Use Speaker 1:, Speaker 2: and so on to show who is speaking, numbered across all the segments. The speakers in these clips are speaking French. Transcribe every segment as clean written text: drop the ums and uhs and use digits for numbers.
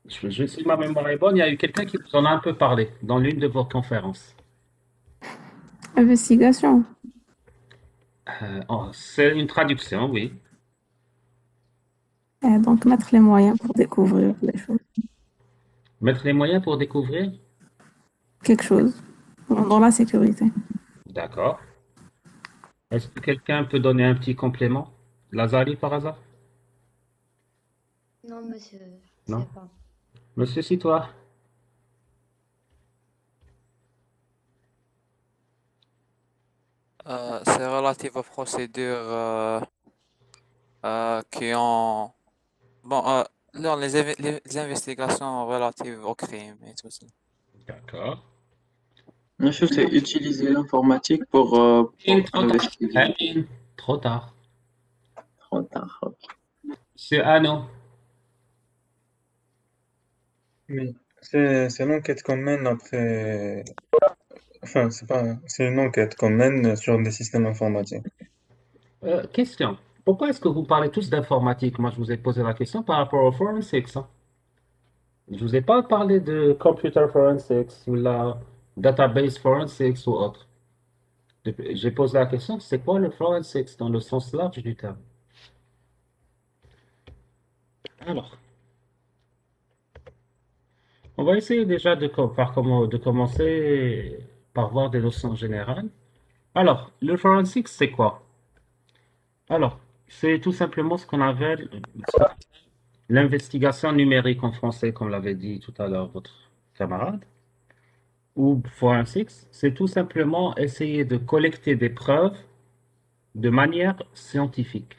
Speaker 1: Si ma mémoire est bonne, il y a eu quelqu'un qui vous en a un peu parlé dans l'une de vos conférences.
Speaker 2: Investigation.
Speaker 1: Oh, c'est une traduction, oui.
Speaker 2: Donc, mettre les moyens pour découvrir les choses.
Speaker 1: Mettre les moyens pour découvrir.
Speaker 2: Quelque chose. Dans la sécurité.
Speaker 1: D'accord. Est-ce que quelqu'un peut donner un petit complément? Lazali par hasard?
Speaker 3: Non, monsieur, je
Speaker 1: Non?
Speaker 3: sais pas.
Speaker 1: Monsieur, si toi?
Speaker 4: C'est relatif aux procédures qui ont... Bon, non, les investigations relatives au crime et tout ça.
Speaker 1: D'accord.
Speaker 5: Monsieur, c'est utiliser l'informatique pour
Speaker 1: Trop tard.
Speaker 5: investiguer.
Speaker 1: Amine, trop tard.
Speaker 5: Trop tard.
Speaker 1: Monsieur Ano.
Speaker 6: Oui, c'est une enquête qu'on mène après. Enfin, c'est pas. C'est une enquête qu'on mène sur des systèmes informatiques.
Speaker 1: Question. Pourquoi est-ce que vous parlez tous d'informatique? Moi, je vous ai posé la question par rapport au forensics, hein. Je vous ai pas parlé de computer forensics ou la database forensics ou autre. J'ai posé la question, c'est quoi le forensics dans le sens large du terme? Alors, on va essayer déjà de commencer par voir des notions générales. Alors, le forensics, c'est quoi? Alors, c'est tout simplement ce qu'on appelle l'investigation numérique en français, comme l'avait dit tout à l'heure votre camarade, ou forensics, c'est tout simplement essayer de collecter des preuves de manière scientifique.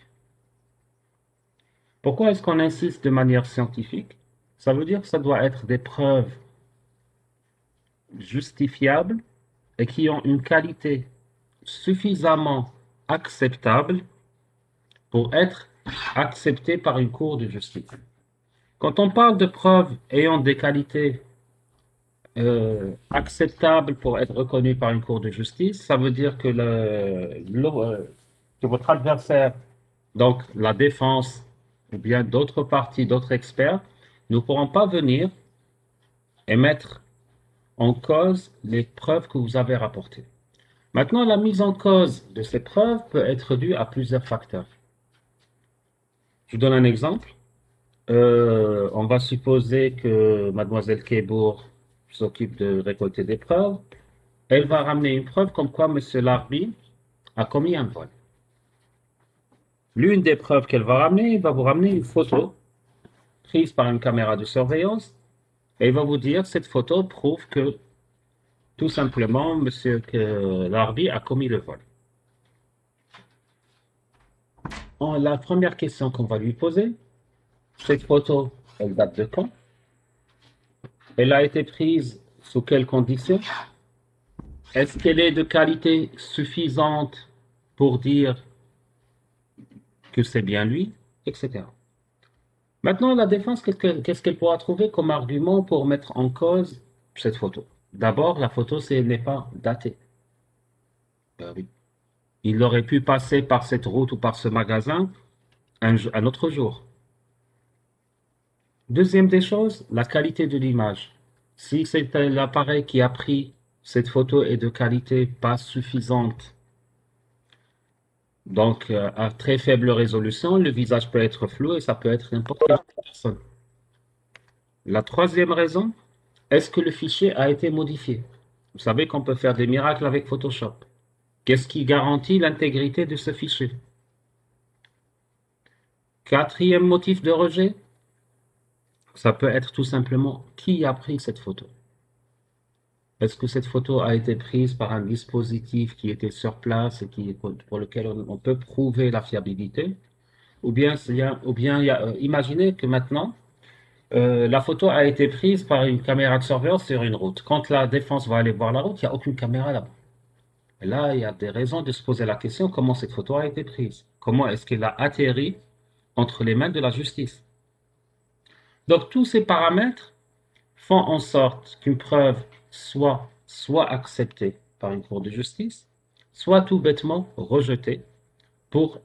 Speaker 1: Pourquoi est-ce qu'on insiste de manière scientifique? Ça veut dire que ça doit être des preuves justifiables et qui ont une qualité suffisamment acceptable pour être acceptées par une cour de justice. Quand on parle de preuves ayant des qualités acceptables pour être reconnues par une cour de justice, ça veut dire que, que votre adversaire, donc la défense ou bien d'autres parties, d'autres experts, ne pourront pas venir et mettre en cause les preuves que vous avez rapportées. Maintenant, la mise en cause de ces preuves peut être due à plusieurs facteurs. Je vous donne un exemple. On va supposer que mademoiselle Kebourg s'occupe de récolter des preuves. Elle va ramener une preuve comme quoi monsieur Larbi a commis un vol. L'une des preuves qu'elle va ramener, elle va vous ramener une photo prise par une caméra de surveillance et il va vous dire cette photo prouve que tout simplement monsieur Larbi a commis le vol. La première question qu'on va lui poser, cette photo, elle date de quand? Elle a été prise sous quelles conditions? Est-ce qu'elle est de qualité suffisante pour dire que c'est bien lui, etc. Maintenant, la défense, qu'est-ce qu'elle pourra trouver comme argument pour mettre en cause cette photo? D'abord, la photo, elle n'est pas datée. Oui. Il aurait pu passer par cette route ou par ce magasin un autre jour. Deuxième des choses, la qualité de l'image. Si c'est l'appareil qui a pris cette photo est de qualité pas suffisante, donc à très faible résolution, le visage peut être flou et ça peut être n'importe quelle personne. La troisième raison, est-ce que le fichier a été modifié? Vous savez qu'on peut faire des miracles avec Photoshop. Qu'est-ce qui garantit l'intégrité de ce fichier? Quatrième motif de rejet, ça peut être tout simplement qui a pris cette photo. Est-ce que cette photo a été prise par un dispositif qui était sur place et pour lequel on peut prouver la fiabilité? Imaginez que maintenant, la photo a été prise par une caméra de surveillance sur une route. Quand la défense va aller voir la route, il n'y a aucune caméra là-bas. Et là, il y a des raisons de se poser la question comment cette photo a été prise? Comment est-ce qu'elle a atterri entre les mains de la justice? Donc, tous ces paramètres font en sorte qu'une preuve soit acceptée par une cour de justice, soit tout bêtement rejetée pour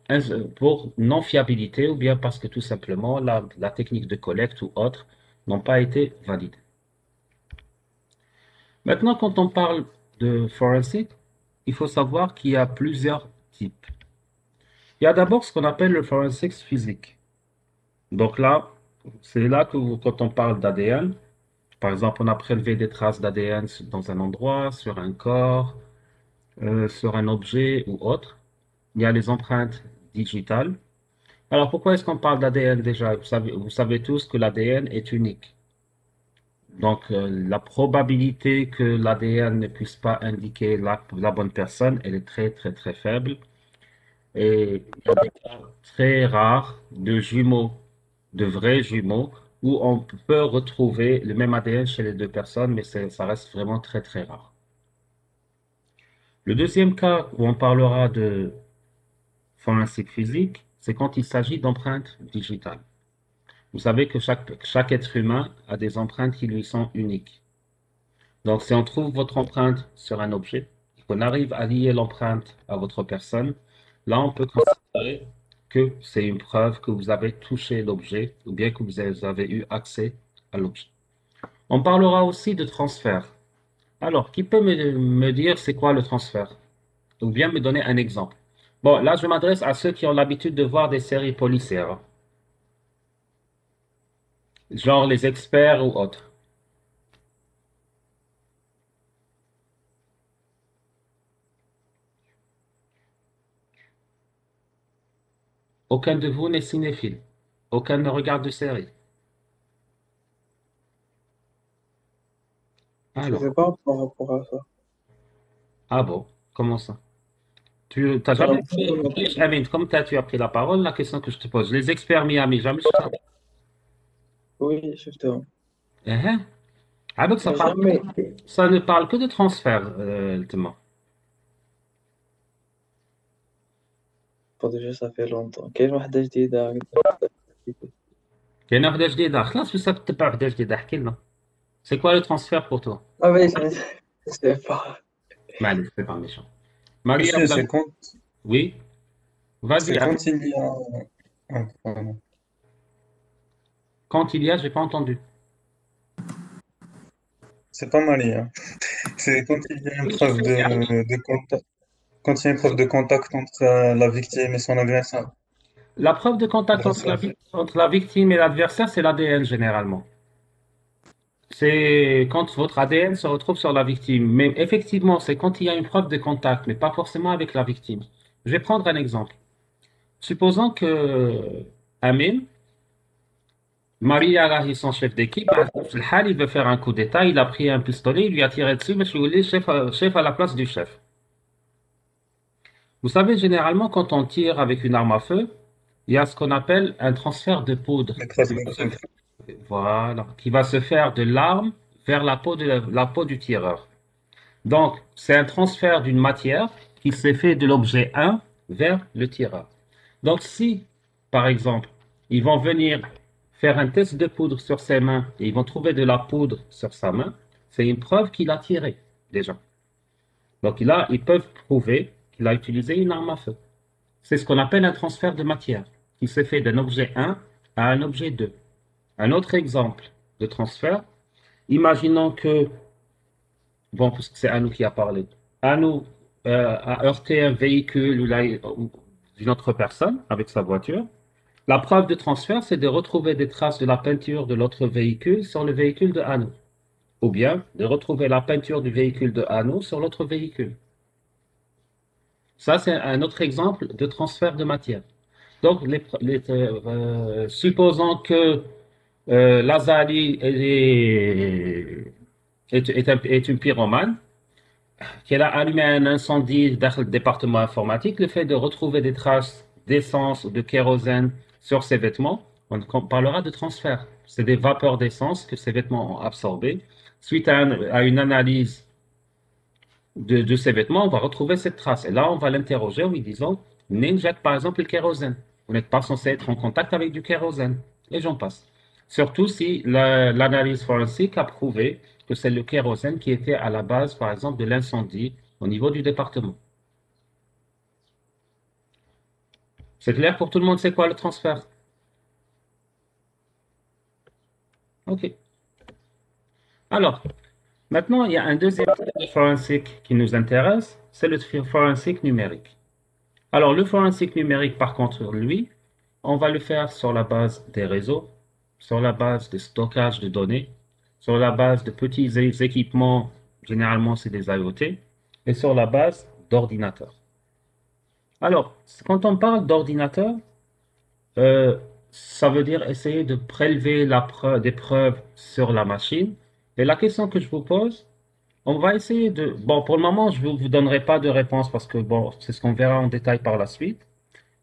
Speaker 1: non-fiabilité ou bien parce que tout simplement la technique de collecte ou autre n'ont pas été validées. Maintenant, quand on parle de forensic, il faut savoir qu'il y a plusieurs types. Il y a d'abord ce qu'on appelle le forensics physique. Donc là, c'est là que quand on parle d'ADN, par exemple, on a prélevé des traces d'ADN dans un endroit, sur un corps, sur un objet ou autre. Il y a les empreintes digitales. Alors, pourquoi est-ce qu'on parle d'ADN déjà? Vous savez tous que l'ADN est unique. Donc, la probabilité que l'ADN ne puisse pas indiquer la bonne personne, elle est très, très, très faible. Et il y a des cas très rares de jumeaux, de vrais jumeaux, où on peut retrouver le même ADN chez les deux personnes, mais ça reste vraiment très, très rare. Le deuxième cas où on parlera de forensique physique, c'est quand il s'agit d'empreintes digitales. Vous savez que chaque être humain a des empreintes qui lui sont uniques. Donc, si on trouve votre empreinte sur un objet, qu'on arrive à lier l'empreinte à votre personne, là, on peut considérer que c'est une preuve que vous avez touché l'objet ou bien que vous avez eu accès à l'objet. On parlera aussi de transfert. Alors, qui peut me dire c'est quoi le transfert? Ou bien me donner un exemple. Bon, là, je m'adresse à ceux qui ont l'habitude de voir des séries policières, genre les experts ou autres. Aucun de vous n'est cinéphile. Aucun ne regarde de séries.
Speaker 5: Je sais
Speaker 1: Alors,
Speaker 5: pas par rapport à ça.
Speaker 1: ah bon, comment ça? Tu n'as
Speaker 5: J'ai
Speaker 1: jamais
Speaker 5: l'impression qu'on a-
Speaker 1: fait, Amine, comme tu as pris la parole, la question que je te pose, les experts Miami, jamais
Speaker 5: Oui, justement.
Speaker 1: Hein? Ah donc
Speaker 5: Mais jamais.
Speaker 1: ça ne parle que de transfert, Thomas.
Speaker 5: Bon, déjà, ça fait longtemps. كاين واحدة جديدة.
Speaker 1: كاين وحدة جديدة خلاص بصح تتبع وحدة جديدة احكي لنا. C'est quoi le transfert pour toi?
Speaker 5: Ah oui, je sais pas.
Speaker 1: معليش, c'est pas méchant. Maria,
Speaker 6: Monsieur, c'est
Speaker 1: oui, vas-y.
Speaker 6: quand il y a... Ah, pardon.
Speaker 1: Quand il y a, j'ai pas entendu.
Speaker 6: C'est pas Marie, hein. C'est quand il y a une preuve de contact. Quand il y a une preuve de contact entre la victime et son agresseur.
Speaker 1: La preuve de contact
Speaker 6: Grâce à...
Speaker 1: entre la victime et l'adversaire, c'est l'ADN généralement. C'est quand votre ADN se retrouve sur la victime. Mais effectivement, c'est quand il y a une preuve de contact, mais pas forcément avec la victime. Je vais prendre un exemple. Supposons que Amin, Maria Rahi, son chef d'équipe, il veut faire un coup d'État, il a pris un pistolet, il lui a tiré dessus, mais je voulais chef à la place du chef. Vous savez, généralement, quand on tire avec une arme à feu, il y a ce qu'on appelle un transfert de poudre.
Speaker 6: Les traces de contact.
Speaker 1: Voilà, qui va se faire de l'arme vers la peau du tireur. Donc, c'est un transfert d'une matière qui s'est fait de l'objet 1 vers le tireur. Donc, si, par exemple, ils vont venir faire un test de poudre sur ses mains et ils vont trouver de la poudre sur sa main, c'est une preuve qu'il a tiré, déjà. Donc là, ils peuvent prouver qu'il a utilisé une arme à feu. C'est ce qu'on appelle un transfert de matière, qui se fait d'un objet 1 à un objet 2. Un autre exemple de transfert, imaginons que, bon, parce que c'est Anou qui a parlé, Anou a heurté un véhicule ou d'une autre personne avec sa voiture. La preuve de transfert, c'est de retrouver des traces de la peinture de l'autre véhicule sur le véhicule de Anou, ou bien de retrouver la peinture du véhicule de Anou sur l'autre véhicule. Ça, c'est un autre exemple de transfert de matière. Donc, supposons que Lazali est une pyromane, qu'elle a allumé un incendie dans le département informatique, le fait de retrouver des traces d'essence ou de kérosène sur ses vêtements, on parlera de transfert. C'est des vapeurs d'essence que ces vêtements ont absorbées. Suite à une analyse de ses vêtements, on va retrouver cette trace. Et là, on va l'interroger en lui disant, n'injecte par exemple le kérosène. Vous n'êtes pas censé être en contact avec du kérosène. Et j'en passe. Surtout si l'analyse forensique a prouvé que c'est le kérosène qui était à la base, par exemple, de l'incendie au niveau du département. C'est clair pour tout le monde, c'est quoi le transfert? OK. Alors, maintenant, il y a un deuxième type de forensique qui nous intéresse, c'est le forensique numérique. Alors, le forensique numérique, par contre, lui, on va le faire sur la base des réseaux, sur la base de stockage de données, sur la base de petits équipements, généralement c'est des IoT, et sur la base d'ordinateurs. Alors, quand on parle d'ordinateur, euh, ça veut dire essayer de prélever des preuves sur la machine. Et la question que je vous pose, on va essayer de... Bon, pour le moment, je ne vous donnerai pas de réponse parce que, bon, c'est ce qu'on verra en détail par la suite.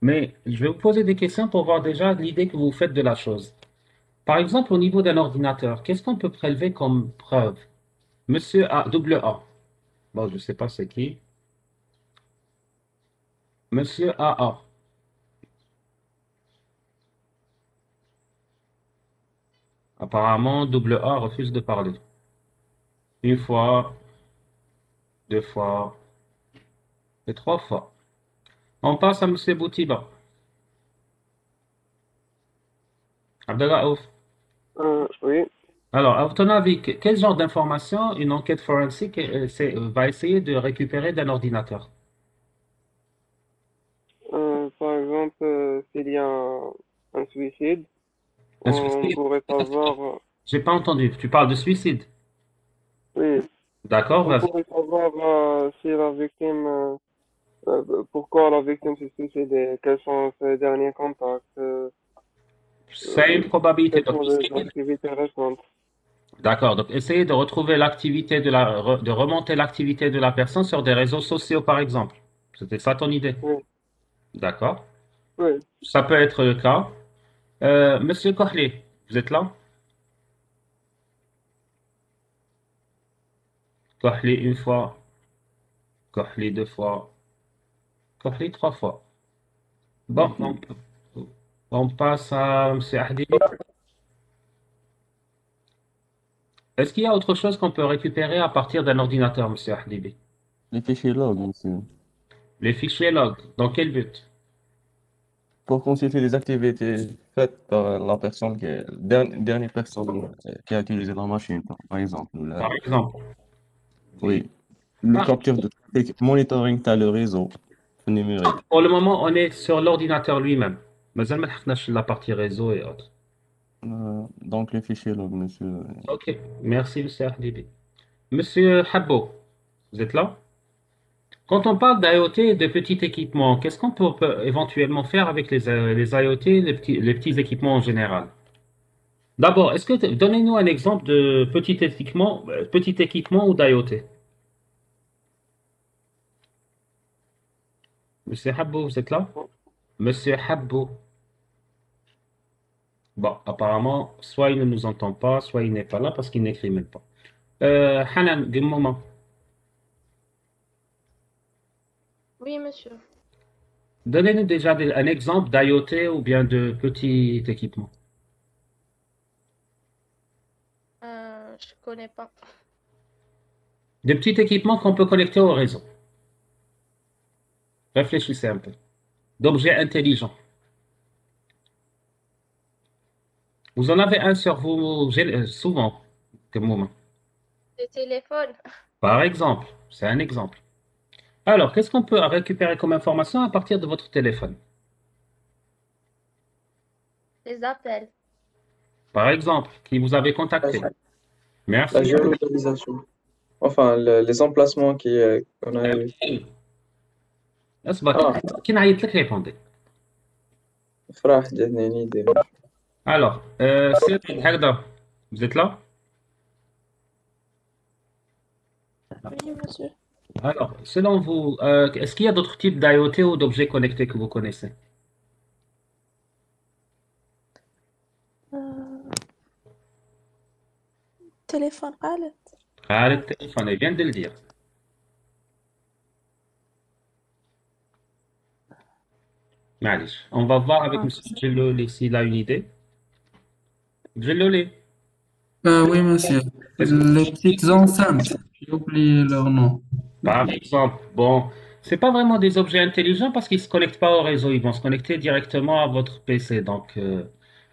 Speaker 1: Mais je vais vous poser des questions pour voir déjà l'idée que vous faites de la chose. Par exemple, au niveau d'un ordinateur, qu'est-ce qu'on peut prélever comme preuve? Monsieur A, double A. Bon, je ne sais pas c'est qui. Monsieur AA. Apparemment, double A refuse de parler. Une fois, deux fois et trois fois. On passe à Monsieur Boutiba. Abdallah Ouf.
Speaker 3: Oui,
Speaker 1: Alors, à ton avis, quel genre d'information une enquête forensique va essayer de récupérer d'un ordinateur?
Speaker 3: par exemple, s'il y a un suicide,
Speaker 1: Un
Speaker 3: on
Speaker 1: suicide?
Speaker 3: pourrait savoir,
Speaker 1: J'ai pas entendu. Tu parles de suicide.
Speaker 3: oui,
Speaker 1: D'accord,
Speaker 3: on
Speaker 1: vas-y.
Speaker 3: pourrait savoir si la victime, pourquoi la victime se suicide et quels sont ses derniers contacts,
Speaker 1: C'est une probabilité.
Speaker 3: quelles
Speaker 1: Donc,
Speaker 3: sont les activités récentes.
Speaker 1: d'accord. Donc, essayez de retrouver l'activité de remonter l'activité de la personne sur des réseaux sociaux, par exemple. C'était ça ton idée.
Speaker 3: Oui,
Speaker 1: D'accord.
Speaker 3: oui,
Speaker 1: Ça peut être le cas. Monsieur Kohli, vous êtes là? Kohli une fois, Kohli deux fois, Kohli trois fois. Bon, on passe à Monsieur Ahdi. Est-ce qu'il y a autre chose qu'on peut récupérer à partir d'un ordinateur, Monsieur Ahdibi?
Speaker 7: Les fichiers log, monsieur.
Speaker 1: Les fichiers log. Dans quel but?
Speaker 7: Pour consulter les activités faites par la personne dernière personne qui a utilisé la machine, par exemple.
Speaker 1: Par exemple.
Speaker 7: Oui. Le
Speaker 1: Ah,
Speaker 7: capture de monitoring t'as le réseau numérique.
Speaker 1: pour le moment, on est sur l'ordinateur lui-même. Mais on n'a pas la partie réseau et autres.
Speaker 7: Donc les fichiers log, monsieur.
Speaker 1: Ok, merci, Monsieur Ahdibi. Monsieur Habbo, vous êtes là? Quand on parle d'IoT et de petits équipements, qu'est-ce qu'on peut éventuellement faire avec les IoT, les petits équipements en général? D'abord, donnez-nous un exemple de petit équipement ou d'IoT. Monsieur Habbo, vous êtes là? Monsieur Habbo. Bon, apparemment, soit il ne nous entend pas, soit il n'est pas là parce qu'il n'écrit même pas. Hanan, un moment.
Speaker 8: Oui, monsieur.
Speaker 1: Donnez-nous déjà un exemple d'IoT ou bien de petit équipement.
Speaker 8: Je connais pas.
Speaker 1: Des petits équipements qu'on peut connecter au réseau. Réfléchissez un peu. D'objets intelligents. Vous en avez un sur vous souvent, comme moment.
Speaker 8: Le téléphone,
Speaker 1: Par exemple, c'est un exemple. Alors, qu'est-ce qu'on peut récupérer comme information à partir de votre téléphone?
Speaker 8: les appels,
Speaker 1: Par exemple, qui vous avez contacté.
Speaker 5: La
Speaker 1: Merci.
Speaker 5: géolocalisation. Enfin, les emplacements qu'on a eu.
Speaker 1: أصبر
Speaker 5: Ah,
Speaker 1: كي نعيط لك répondez.
Speaker 5: فرح جاتني idée.
Speaker 1: Alors, Cédric Hagda, vous êtes là?
Speaker 2: Oui, monsieur.
Speaker 1: Alors, selon vous, est-ce qu'il y a d'autres types d'IoT ou d'objets connectés que vous connaissez?
Speaker 2: téléphone قالت.
Speaker 1: Ah, le téléphone, il vient de le dire. معلش. On va voir avec M. Djelloli s'il a une idée. Djelloli,
Speaker 9: Oui, monsieur.
Speaker 1: est-ce que,
Speaker 9: Les petites enceintes, j'ai oublié leur nom.
Speaker 1: par exemple, bon, c'est pas vraiment des objets intelligents parce qu'ils se connectent pas au réseau, ils vont se connecter directement à votre PC. Donc,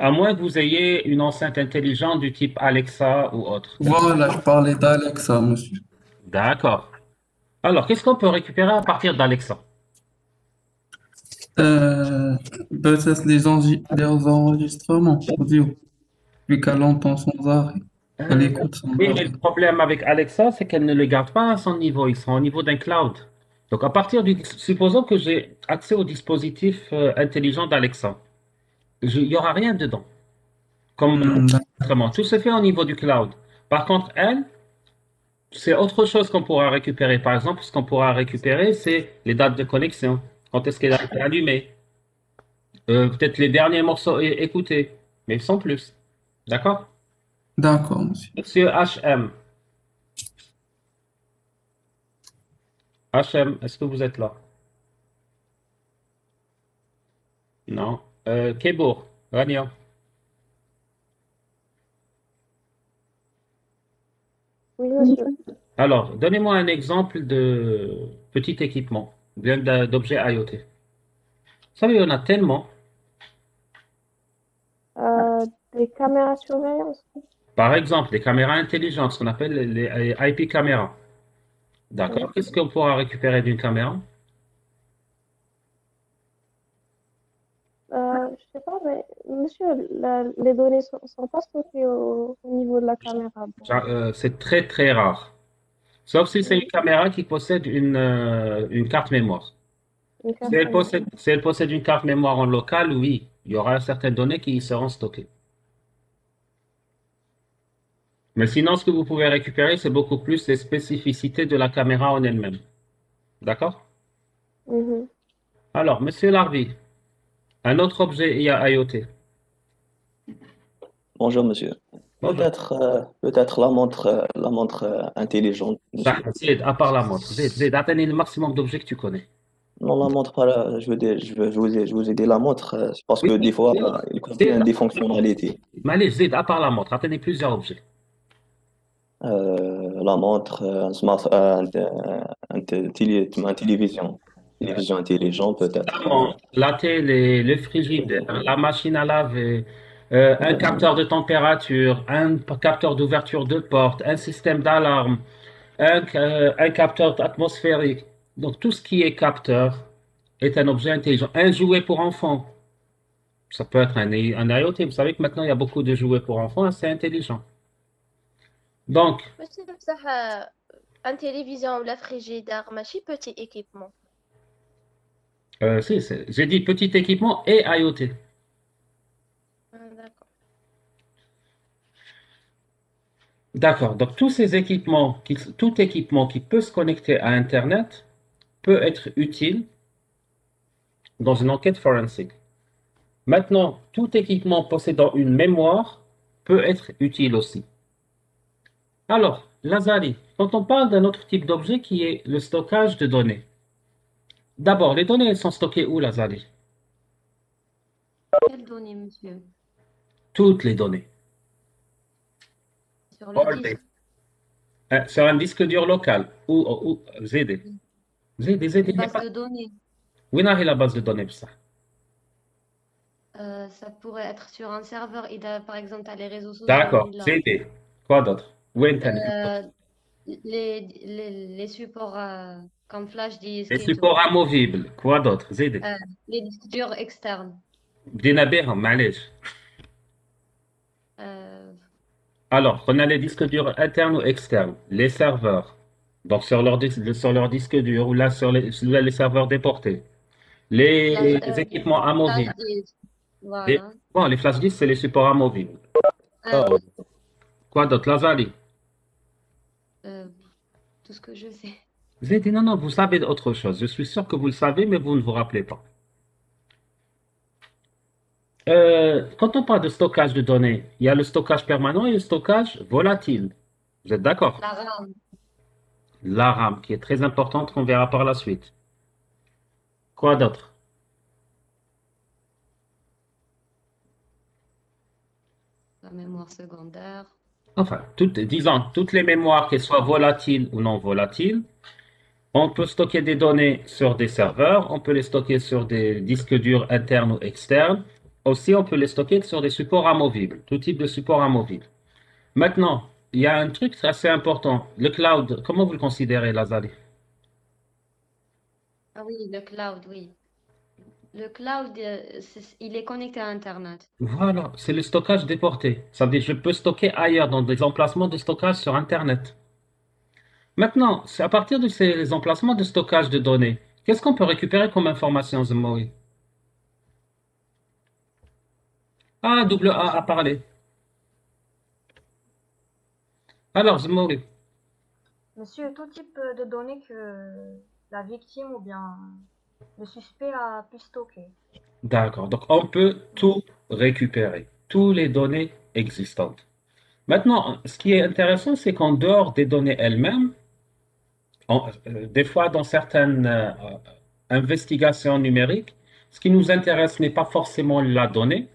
Speaker 1: À moins que vous ayez une enceinte intelligente du type Alexa ou autre.
Speaker 9: Voilà, je parlais d'Alexa, monsieur.
Speaker 1: D'accord. Alors, qu'est-ce qu'on peut récupérer à partir d'Alexa?
Speaker 9: Euh, Peut-être les enregistrements audio, vu qu'elle entend sans arrêt. Elle écoute sans
Speaker 1: Oui, mais
Speaker 9: arrêt.
Speaker 1: le problème avec Alexa, c'est qu'elle ne les garde pas à son niveau, ils sont au niveau d'un cloud. Donc, à partir du... Supposons que j'ai accès au dispositif intelligent d'Alexa. Il n'y aura rien dedans. Comme autrement, tout se fait au niveau du cloud. Par contre, elle, c'est autre chose qu'on pourra récupérer. Par exemple, ce qu'on pourra récupérer, c'est les dates de connexion. Quand est-ce qu'elle a été allumée? Peut-être les derniers morceaux écoutés, mais sans plus. D'accord?
Speaker 9: D'accord, monsieur.
Speaker 1: Monsieur HM. HM, est-ce que vous êtes là? Non. Kebour, Rania.
Speaker 8: Oui, monsieur.
Speaker 1: Alors, donnez-moi un exemple de petit équipement, bien d'objet IoT. Vous savez, il y en a tellement.
Speaker 8: Des caméras de surveillance.
Speaker 1: Par exemple, des caméras intelligentes, ce qu'on appelle les IP caméras. D'accord? Qu'est-ce qu'on pourra récupérer d'une caméra?
Speaker 8: Je sais pas, mais monsieur, les données sont pas stockées au niveau de la caméra.
Speaker 1: C'est très très rare. Sauf si c'est une caméra qui possède une carte mémoire.
Speaker 8: Une carte
Speaker 1: Si elle possède une carte mémoire en local, oui, il y aura certaines données qui y seront stockées. Mais sinon, ce que vous pouvez récupérer, c'est beaucoup plus les spécificités de la caméra en elle-même. D'accord?
Speaker 8: Mhm.
Speaker 1: Alors, Monsieur Larvi, un autre objet IoT.
Speaker 7: Bonjour, monsieur. Peut-être la montre intelligente,
Speaker 1: Ça,
Speaker 7: monsieur.
Speaker 1: Zed, à part la montre. Zed, atteignez le maximum d'objets que tu connais.
Speaker 7: Non, la montre, pas je veux dire, je vous ai dit la montre, c'est parce que
Speaker 1: Oui,
Speaker 7: des fois,
Speaker 1: Zed,
Speaker 7: il contient
Speaker 1: Zed,
Speaker 7: des fonctionnalités.
Speaker 1: mais allez, Zed, à part la montre, atteignez plusieurs objets.
Speaker 7: La montre, une télévision intelligente, peut-être.
Speaker 1: La télé, le frigidaire, la machine à laver, un capteur de température, un capteur d'ouverture de porte, un système d'alarme, un capteur atmosphérique. Donc, tout ce qui est capteur est un objet intelligent. Un jouet pour enfants. Ça peut être un IoT. Vous savez que maintenant, il y a beaucoup de jouets pour enfants, c'est intelligent. Donc,
Speaker 8: Monsieur, بصح un télévision ou la frigidaire, ماشي petit équipement.
Speaker 1: si, j'ai dit petit équipement et IoT.
Speaker 8: D'accord.
Speaker 1: D'accord. Donc, tous ces équipements, tout équipement qui peut se connecter à Internet peut être utile dans une enquête forensique. Maintenant, tout équipement possédant une mémoire peut être utile aussi. Alors, Lazari, quand on parle d'un autre type d'objet qui est le stockage de données, d'abord, les données, elles sont stockées où, Lazari?
Speaker 10: Quelles données, monsieur?
Speaker 1: Toutes les données.
Speaker 10: Sur le disque.
Speaker 1: Sur un disque dur local ou ZD. ZD.
Speaker 10: Base de données.
Speaker 1: Où est la base de données pour ça?
Speaker 10: Ça pourrait être sur un serveur et par exemple, tu as les réseaux sociaux.
Speaker 1: D'accord,
Speaker 10: là.
Speaker 1: ZD. Quoi d'autre? Où est
Speaker 10: Les supports comme flash disk.
Speaker 1: Les supports amovibles. Quoi d'autre? ZD.
Speaker 10: Les disques durs externes.
Speaker 1: بدينا بهم معليش. Alors, on a les disques durs internes ou externes, les serveurs, donc sur leur disque dur ou là sur les serveurs déportés, les équipements amovibles.
Speaker 10: Voilà.
Speaker 1: Bon, les flash disks, c'est les supports amovibles. Quoi d'autre, Lazali?
Speaker 10: Tout ce que je sais.
Speaker 1: Vous avez dit non, vous savez autre chose. Je suis sûr que vous le savez, mais vous ne vous rappelez pas. Quand on parle de stockage de données, il y a le stockage permanent et le stockage volatile. Vous êtes d'accord?
Speaker 10: La RAM.
Speaker 1: La RAM, qui est très importante, qu'on verra par la suite. Quoi d'autre?
Speaker 10: La mémoire secondaire.
Speaker 1: Enfin, disons, toutes les mémoires, qu'elles soient volatiles ou non volatiles, on peut stocker des données sur des serveurs, on peut les stocker sur des disques durs internes ou externes, Aussi, on peut les stocker sur des supports amovibles, tout type de support amovible. Maintenant, il y a un truc assez important. Le cloud, comment vous le considérez, Lazali?
Speaker 10: Ah oui, le cloud, oui. Le cloud, il est connecté à Internet.
Speaker 1: Voilà, c'est le stockage déporté. Ça veut dire que je peux stocker ailleurs, dans des emplacements de stockage sur Internet. Maintenant, c'est à partir de ces emplacements de stockage de données, qu'est-ce qu'on peut récupérer comme information, Zemoui? Ah, double A a parlé. Alors, Zemoui.
Speaker 11: Monsieur, tout type de données que la victime ou bien le suspect a pu stocker.
Speaker 1: D'accord, donc on peut tout récupérer, toutes les données existantes. Maintenant, ce qui est intéressant, c'est qu'en dehors des données elles-mêmes, des fois dans certaines investigations numériques, ce qui nous intéresse n'est pas forcément la donnée,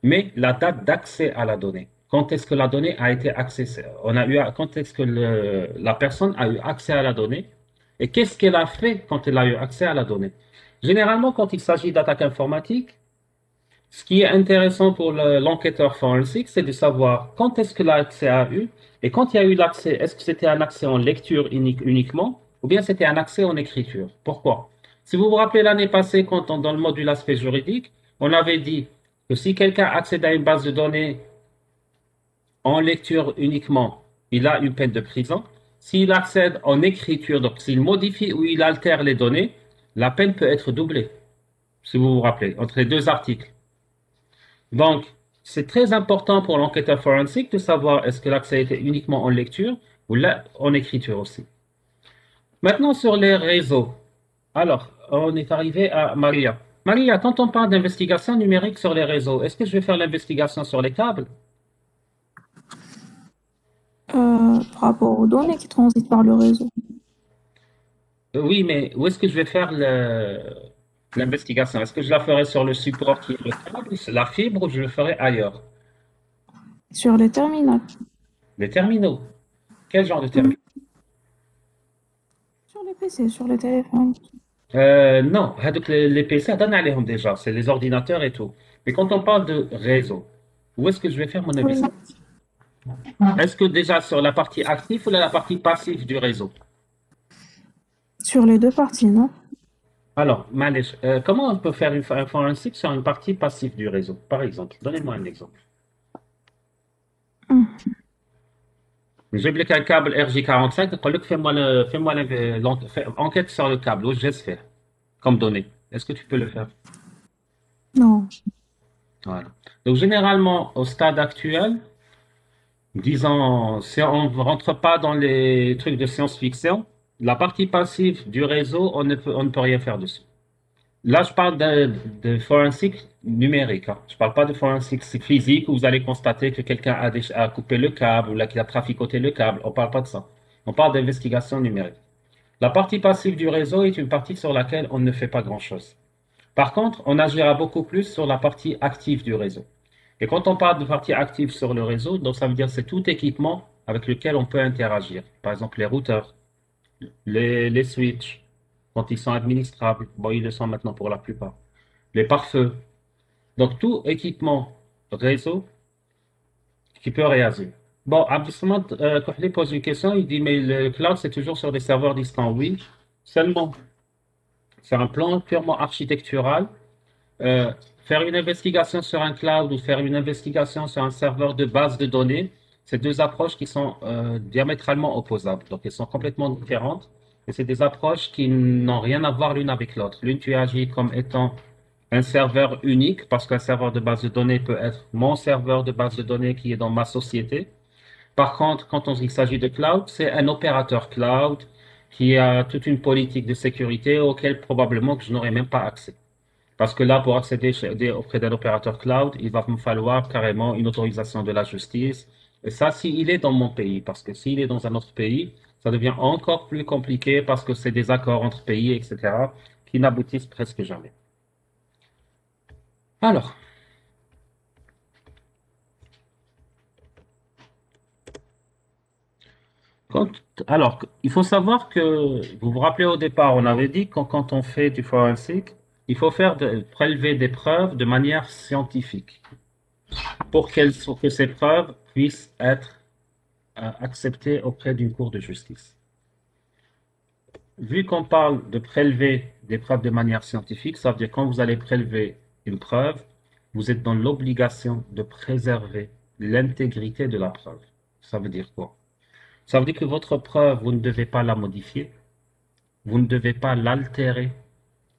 Speaker 1: mais la date d'accès à la donnée. Quand est-ce que la donnée a été accessée? Quand est-ce que la personne a eu accès à la donnée? Et qu'est-ce qu'elle a fait quand elle a eu accès à la donnée? Généralement, quand il s'agit d'attaques informatiques, ce qui est intéressant pour l'enquêteur forensique, c'est de savoir quand est-ce que l'accès a eu et quand il y a eu l'accès, est-ce que c'était un accès en lecture uniquement ou bien c'était un accès en écriture? Pourquoi? Si vous vous rappelez l'année passée, dans le module aspect juridique, on avait dit que si quelqu'un accède à une base de données en lecture uniquement, il a une peine de prison. S'il accède en écriture, donc s'il modifie ou il altère les données, la peine peut être doublée, si vous vous rappelez, entre les deux articles. Donc, c'est très important pour l'enquêteur forensique de savoir est-ce que l'accès était uniquement en lecture ou là, en écriture aussi. Maintenant, sur les réseaux. Alors, on est arrivé à Maria. Maria, quand on parle d'investigation numérique sur les réseaux, est-ce que je vais faire l'investigation sur les câbles?
Speaker 2: Par rapport aux données qui transitent par le réseau.
Speaker 1: Oui, mais où est-ce que je vais faire l'investigation? Est-ce que je la ferai sur le support qui est le câble, la fibre, ou je le ferai ailleurs?
Speaker 2: Sur les terminaux.
Speaker 1: Les terminaux. Quel genre de terminaux?
Speaker 2: Sur les PC, sur les téléphones.
Speaker 1: Non, les PC, on donne déjà, c'est les ordinateurs et tout. Mais quand on parle de réseau, où est-ce que je vais faire mon investigation? Est-ce que déjà sur la partie active ou la partie passive du réseau?
Speaker 2: Sur les deux parties, non?
Speaker 1: Alors, Manish, comment on peut faire un forensic sur une partie passive du réseau, par exemple? Donnez-moi un exemple. J'ai bloqué un câble RJ45, fais-moi l'enquête sur le câble, où je vais faire comme données. Est-ce que tu peux le faire?
Speaker 2: Non.
Speaker 1: Voilà. Donc, généralement, au stade actuel, disons, si on ne rentre pas dans les trucs de science-fiction, la partie passive du réseau, on ne peut rien faire dessus. Là, je parle de forensique numérique. Hein. Je ne parle pas de forensique physique où vous allez constater que quelqu'un a coupé le câble ou là, qu'il a traficoté le câble. On ne parle pas de ça. On parle d'investigation numérique. La partie passive du réseau est une partie sur laquelle on ne fait pas grand-chose. Par contre, on agira beaucoup plus sur la partie active du réseau. Et quand on parle de partie active sur le réseau, donc ça veut dire c'est tout équipement avec lequel on peut interagir. Par exemple, les routeurs, les switches, quand ils sont administrables. Bon, ils le sont maintenant pour la plupart. Les pare-feux. Donc, tout équipement réseau qui peut réagir. Bon, Abdessamad Kohli pose une question. Il dit, mais le cloud, c'est toujours sur des serveurs distants. Oui, seulement. Sur un plan purement architectural, faire une investigation sur un cloud ou faire une investigation sur un serveur de base de données, c'est deux approches qui sont diamétralement opposables. Donc, elles sont complètement différentes. Et c'est des approches qui n'ont rien à voir l'une avec l'autre. L'une, tu agis comme étant un serveur unique, parce qu'un serveur de base de données peut être mon serveur de base de données qui est dans ma société. Par contre, quand il s'agit de cloud, c'est un opérateur cloud qui a toute une politique de sécurité auquel probablement que je n'aurai même pas accès. Parce que là, pour accéder auprès d'un opérateur cloud, il va me falloir carrément une autorisation de la justice. Et ça, s'il est dans mon pays, parce que s'il est dans un autre pays, ça devient encore plus compliqué parce que c'est des accords entre pays, etc., qui n'aboutissent presque jamais. Alors, il faut savoir que, vous vous rappelez au départ, on avait dit que quand on fait du forensic, il faut prélever des preuves de manière scientifique pour que ces preuves puissent être acceptées auprès d'une cour de justice. Vu qu'on parle de prélever des preuves de manière scientifique, ça veut dire quand vous allez prélever une preuve, vous êtes dans l'obligation de préserver l'intégrité de la preuve. Ça veut dire quoi? Ça veut dire que votre preuve, vous ne devez pas la modifier, vous ne devez pas l'altérer,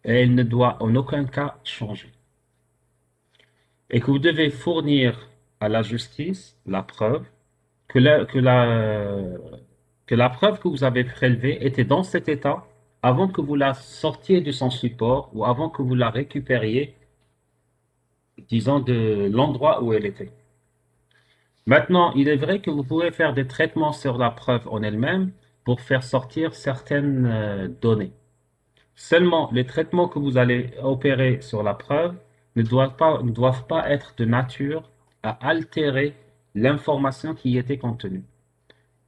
Speaker 1: et elle ne doit en aucun cas changer. Et que vous devez fournir à la justice la preuve que la preuve que vous avez prélevée était dans cet état avant que vous la sortiez de son support ou avant que vous la récupériez, disons, de l'endroit où elle était. Maintenant, il est vrai que vous pouvez faire des traitements sur la preuve en elle-même pour faire sortir certaines données. Seulement, les traitements que vous allez opérer sur la preuve ne doivent pas être de nature à altérer l'information qui y était contenue.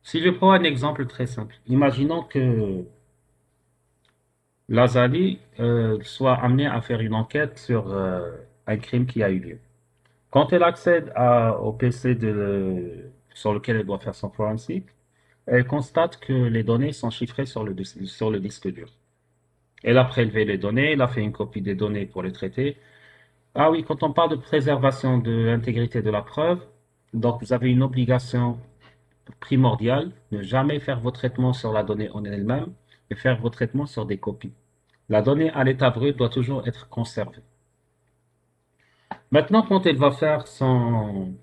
Speaker 1: Si je prends un exemple très simple, imaginons que Lazali soit amenée à faire une enquête sur un crime qui a eu lieu. Quand elle accède au PC sur lequel elle doit faire son forensique, elle constate que les données sont chiffrées sur le disque dur. Elle a prélevé les données, elle a fait une copie des données pour les traiter. Ah oui, quand on parle de préservation de l'intégrité de la preuve, donc vous avez une obligation primordiale, ne jamais faire vos traitements sur la donnée en elle-même, mais faire vos traitements sur des copies. La donnée à l'état brut doit toujours être conservée. Maintenant, quand elle va faire son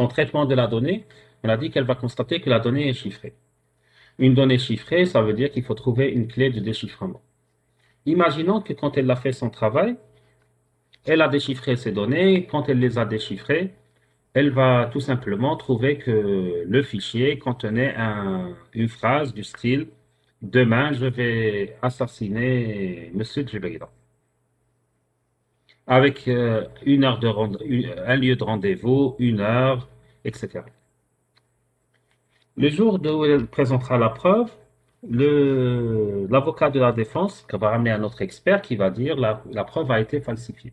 Speaker 1: traitement de la donnée, on a dit qu'elle va constater que la donnée est chiffrée. Une donnée chiffrée, ça veut dire qu'il faut trouver une clé de déchiffrement. Imaginons que quand elle a fait son travail, elle a déchiffré ces données. Quand elle les a déchiffrées, elle va tout simplement trouver que le fichier contenait une phrase du style « Demain, je vais assassiner M. Djibrila » avec un lieu de rendez-vous, une heure, etc. Le jour où elle présentera la preuve, l'avocat de la défense va ramener un autre expert qui va dire la preuve a été falsifiée.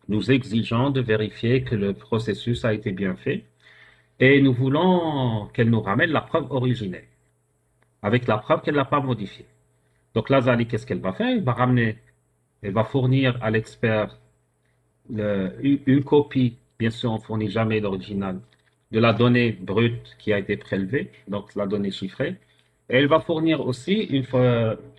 Speaker 1: Nous exigeons de vérifier que le processus a été bien fait et nous voulons qu'elle nous ramène la preuve originelle, avec la preuve qu'elle n'a pas modifiée. Donc Lazali, qu'est-ce qu'elle va faire? Elle va fournir à l'expert une copie, bien sûr on ne fournit jamais l'original, de la donnée brute qui a été prélevée, donc la donnée chiffrée. Et elle va fournir aussi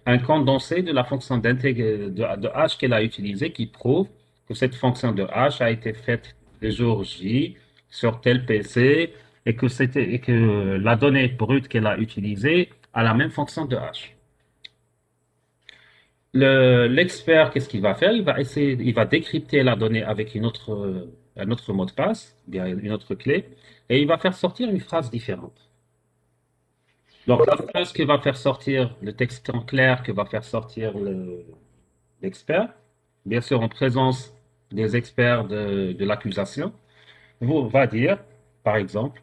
Speaker 1: un condensé de la fonction de hash qu'elle a utilisée qui prouve que cette fonction de hash a été faite le jour J sur tel PC et que la donnée brute qu'elle a utilisée a la même fonction de hash. L'expert, qu'est-ce qu'il va faire? Il va décrypter la donnée avec un autre mot de passe, bien une autre clé, et il va faire sortir une phrase différente. Donc, la phrase que va faire sortir, le texte en clair que va faire sortir l'expert, bien sûr en présence des experts de l'accusation, va dire, par exemple,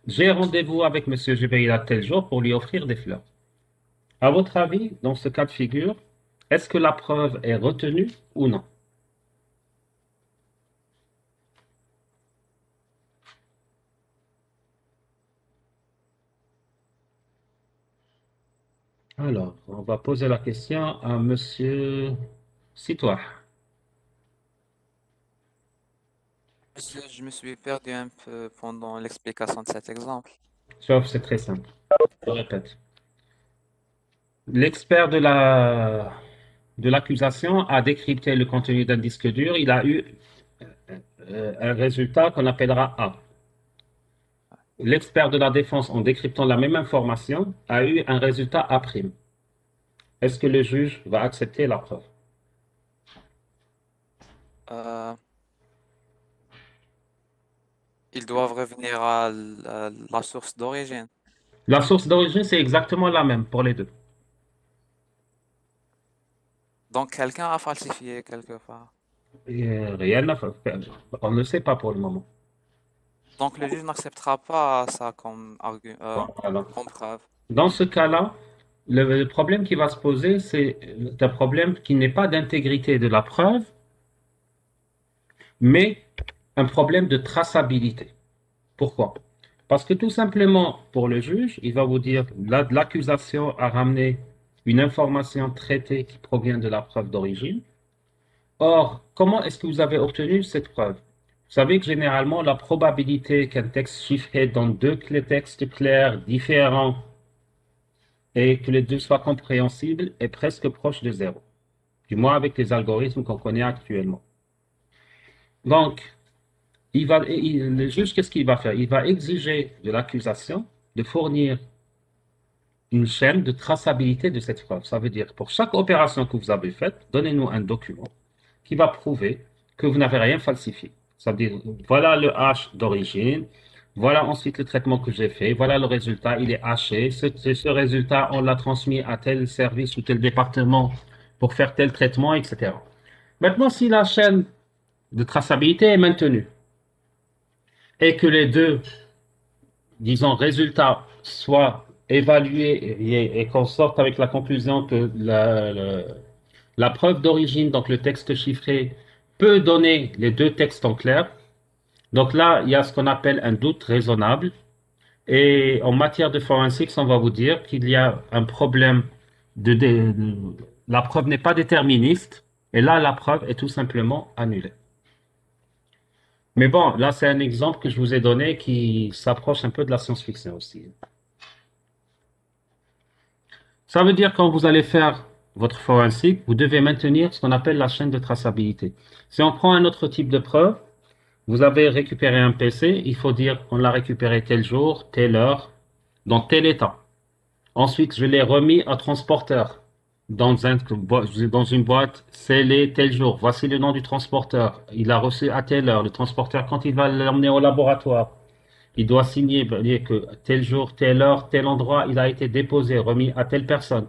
Speaker 1: j'ai rendez-vous avec M. Djibrila tel jour pour lui offrir des fleurs. À votre avis, dans ce cas de figure, est-ce que la preuve est retenue ou non? Alors, on va poser la question à Monsieur Sitouah.
Speaker 4: Je me suis perdu un peu pendant l'explication de cet exemple.
Speaker 1: Sauf, c'est très simple. Je répète. L'expert de l'accusation a décrypté le contenu d'un disque dur. Il a eu un résultat qu'on appellera A. L'expert de la défense, en décryptant la même information, a eu un résultat A'. Est-ce que le juge va accepter la preuve?
Speaker 4: Ils doivent revenir à la source d'origine.
Speaker 1: La source d'origine, c'est exactement la même pour les deux.
Speaker 4: Donc, quelqu'un a falsifié quelque part.
Speaker 1: Rien n'a fait. On ne le sait pas pour le moment.
Speaker 4: Donc, le juge n'acceptera pas ça comme
Speaker 1: Voilà.
Speaker 4: comme preuve.
Speaker 1: Dans ce cas-là, Le problème qui va se poser, c'est un problème qui n'est pas d'intégrité de la preuve, mais un problème de traçabilité. Pourquoi? Parce que tout simplement, pour le juge, il va vous dire l'accusation a ramené une information traitée qui provient de la preuve d'origine. Or, comment est-ce que vous avez obtenu cette preuve? Vous savez que généralement, la probabilité qu'un texte chiffré dans deux textes clairs différents et que les deux soient compréhensibles est presque proche de zéro, du moins avec les algorithmes qu'on connaît actuellement. Donc, le juge, qu'est-ce qu'il va faire? Il va exiger de l'accusation de fournir une chaîne de traçabilité de cette preuve. Ça veut dire, pour chaque opération que vous avez faite, donnez-nous un document qui va prouver que vous n'avez rien falsifié. Ça veut dire, voilà le hash d'origine, voilà ensuite le traitement que j'ai fait, voilà le résultat, il est haché, ce résultat, on l'a transmis à tel service ou tel département pour faire tel traitement, etc. Maintenant, si la chaîne de traçabilité est maintenue et que les deux, disons, résultats soient évalués et qu'on sorte avec la conclusion que la preuve d'origine, donc le texte chiffré, peut donner les deux textes en clair. Donc là, il y a ce qu'on appelle un doute raisonnable. Et en matière de forensics, on va vous dire qu'il y a un problème la preuve n'est pas déterministe. Et là, la preuve est tout simplement annulée. Mais bon, là, c'est un exemple que je vous ai donné qui s'approche un peu de la science-fiction aussi. Ça veut dire quand vous allez faire votre forensic, vous devez maintenir ce qu'on appelle la chaîne de traçabilité. Si on prend un autre type de preuve, vous avez récupéré un PC, il faut dire qu'on l'a récupéré tel jour, telle heure, dans tel état. Ensuite, je l'ai remis à transporteur dans une boîte scellée tel jour. Voici le nom du transporteur. Il a reçu à telle heure. Le transporteur, quand il va l'emmener au laboratoire, il doit signer que tel jour, telle heure, tel endroit, il a été déposé, remis à telle personne.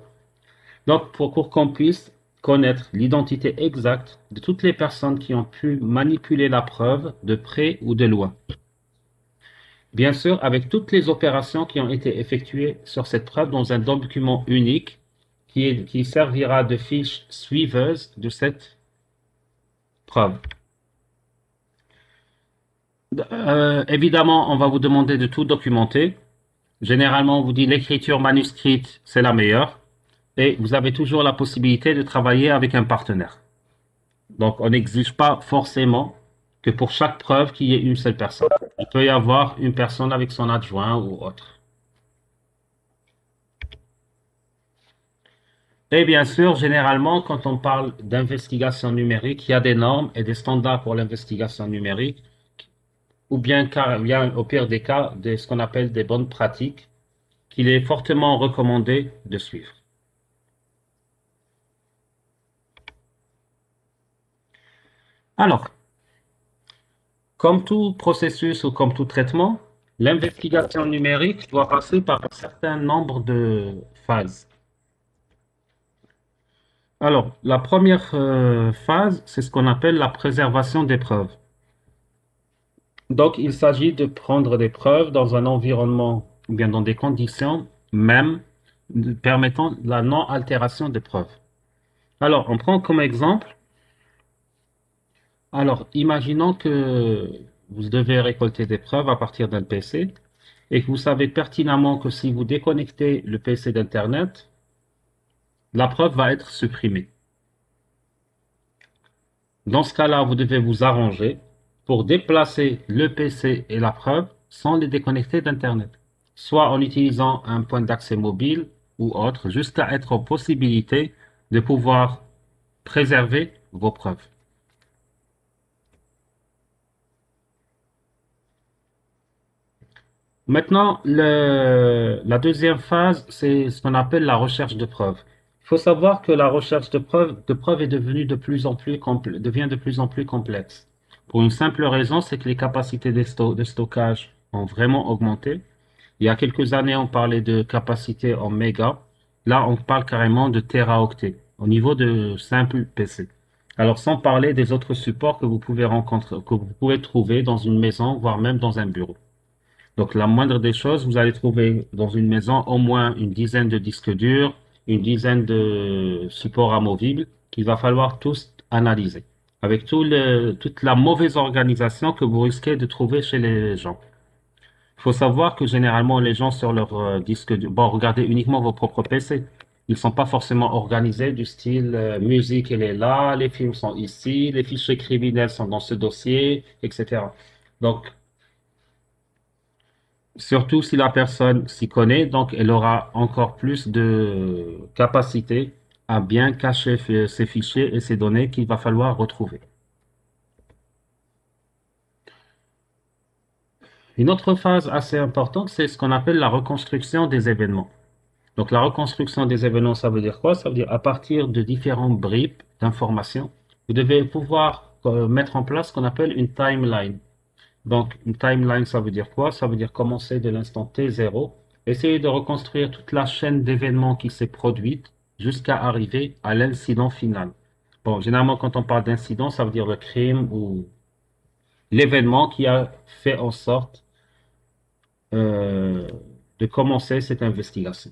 Speaker 1: Donc, pour qu'on puisse connaître l'identité exacte de toutes les personnes qui ont pu manipuler la preuve de près ou de loin. Bien sûr, avec toutes les opérations qui ont été effectuées sur cette preuve dans un document unique qui servira de fiche suiveuse de cette preuve. Évidemment, on va vous demander de tout documenter. Généralement, on vous dit l'écriture manuscrite, c'est la meilleure. Et vous avez toujours la possibilité de travailler avec un partenaire. Donc, on n'exige pas forcément que pour chaque preuve, qu'il y ait une seule personne. Il peut y avoir une personne avec son adjoint ou autre. Et bien sûr, généralement, quand on parle d'investigation numérique, il y a des normes et des standards pour l'investigation numérique, ou bien au pire des cas, ce qu'on appelle des bonnes pratiques, qu'il est fortement recommandé de suivre. Alors, comme tout processus ou comme tout traitement, l'investigation numérique doit passer par un certain nombre de phases. Alors, la première phase, c'est ce qu'on appelle la préservation des preuves. Donc, il s'agit de prendre des preuves dans un environnement, ou bien dans des conditions même permettant la non-altération des preuves. Alors, on prend comme exemple. Alors, imaginons que vous devez récolter des preuves à partir d'un PC et que vous savez pertinemment que si vous déconnectez le PC d'Internet, la preuve va être supprimée. Dans ce cas-là, vous devez vous arranger pour déplacer le PC et la preuve sans les déconnecter d'Internet, soit en utilisant un point d'accès mobile ou autre, jusqu'à être en possibilité de pouvoir préserver vos preuves. Maintenant, la deuxième phase, c'est ce qu'on appelle la recherche de preuves. Il faut savoir que la recherche de preuves est devenue devient de plus en plus complexe. Pour une simple raison, c'est que les capacités de stockage ont vraiment augmenté. Il y a quelques années, on parlait de capacité en mégas. Là, on parle carrément de téraoctets au niveau de simple PC. Alors, sans parler des autres supports que vous pouvez trouver dans une maison, voire même dans un bureau. Donc, la moindre des choses, vous allez trouver dans une maison au moins une dizaine de disques durs, une dizaine de supports amovibles qu'il va falloir tous analyser, avec toute la mauvaise organisation que vous risquez de trouver chez les gens. Il faut savoir que généralement, les gens sur leur disque dur, bon, regardez uniquement vos propres PC. Ils ne sont pas forcément organisés du style musique, elle est là, les films sont ici, les fichiers criminels sont dans ce dossier, etc. Donc, surtout si la personne s'y connaît, donc elle aura encore plus de capacité à bien cacher ses fichiers et ses données qu'il va falloir retrouver. Une autre phase assez importante, c'est ce qu'on appelle la reconstruction des événements. Donc la reconstruction des événements, ça veut dire quoi? Ça veut dire à partir de différents bribes d'informations, vous devez pouvoir mettre en place ce qu'on appelle une timeline. Donc une timeline, ça veut dire quoi? Ça veut dire commencer de l'instant T0, essayer de reconstruire toute la chaîne d'événements qui s'est produite jusqu'à arriver à l'incident final. Bon, généralement, quand on parle d'incident, ça veut dire le crime ou l'événement qui a fait en sorte de commencer cette investigation.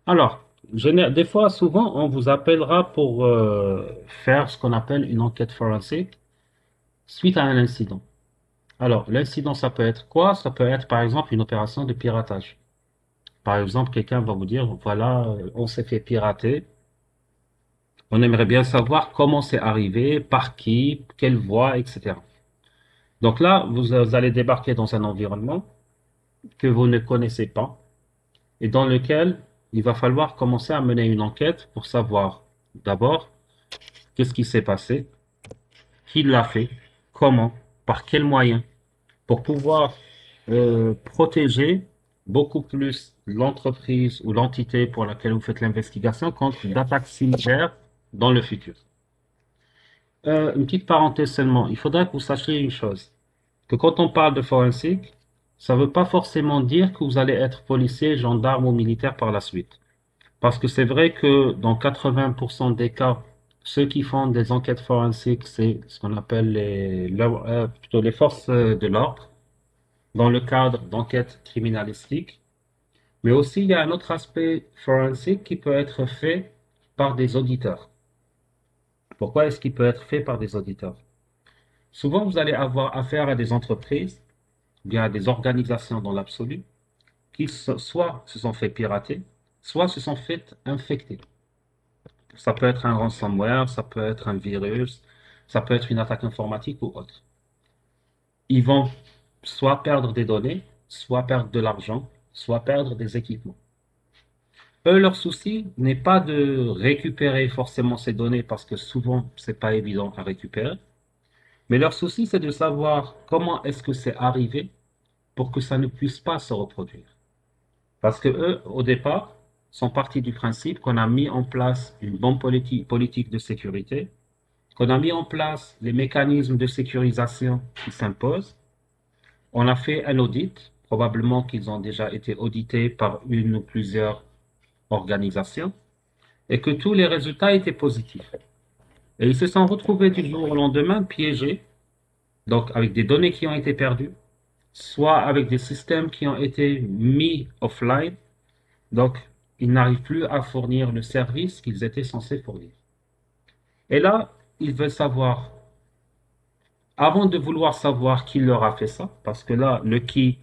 Speaker 1: Alors, des fois, souvent, on vous appellera pour faire ce qu'on appelle une enquête forensique suite à un incident. Alors, l'incident, ça peut être quoi? Ça peut être, par exemple, une opération de piratage. Par exemple, quelqu'un va vous dire, voilà, on s'est fait pirater. On aimerait bien savoir comment c'est arrivé, par qui, quelle voie, etc. Donc là, vous allez débarquer dans un environnement que vous ne connaissez pas et dans lequel il va falloir commencer à mener une enquête pour savoir d'abord qu'est-ce qui s'est passé, qui l'a fait, comment, par quels moyens, pour pouvoir protéger beaucoup plus l'entreprise ou l'entité pour laquelle vous faites l'investigation contre d'attaques similaires dans le futur. Une petite parenthèse seulement, il faudrait que vous sachiez une chose, que quand on parle de forensique, ça ne veut pas forcément dire que vous allez être policier, gendarme ou militaire par la suite. Parce que c'est vrai que dans 80% des cas, ceux qui font des enquêtes forensiques, c'est ce qu'on appelle plutôt les forces de l'ordre, dans le cadre d'enquêtes criminalistiques. Mais aussi, il y a un autre aspect forensique qui peut être fait par des auditeurs. Pourquoi est-ce qu'il peut être fait par des auditeurs? Souvent, vous allez avoir affaire à des entreprises, bien à des organisations dans l'absolu, qui soit se sont fait pirater, soit se sont fait infecter. Ça peut être un ransomware, ça peut être un virus, ça peut être une attaque informatique ou autre. Ils vont soit perdre des données, soit perdre de l'argent, soit perdre des équipements. Eux, leur souci n'est pas de récupérer forcément ces données parce que souvent, c'est pas évident à récupérer. Mais leur souci, c'est de savoir comment est-ce que c'est arrivé pour que ça ne puisse pas se reproduire. Parce que eux, au départ, sont partis du principe qu'on a mis en place une bonne politique de sécurité, qu'on a mis en place les mécanismes de sécurisation qui s'imposent. On a fait un audit, probablement qu'ils ont déjà été audités par une ou plusieurs organisations, et que tous les résultats étaient positifs. Et ils se sont retrouvés du jour au lendemain piégés, donc avec des données qui ont été perdues, soit avec des systèmes qui ont été mis offline, donc ils n'arrivent plus à fournir le service qu'ils étaient censés fournir. Et là, ils veulent savoir, avant de vouloir savoir qui leur a fait ça, parce que là, le qui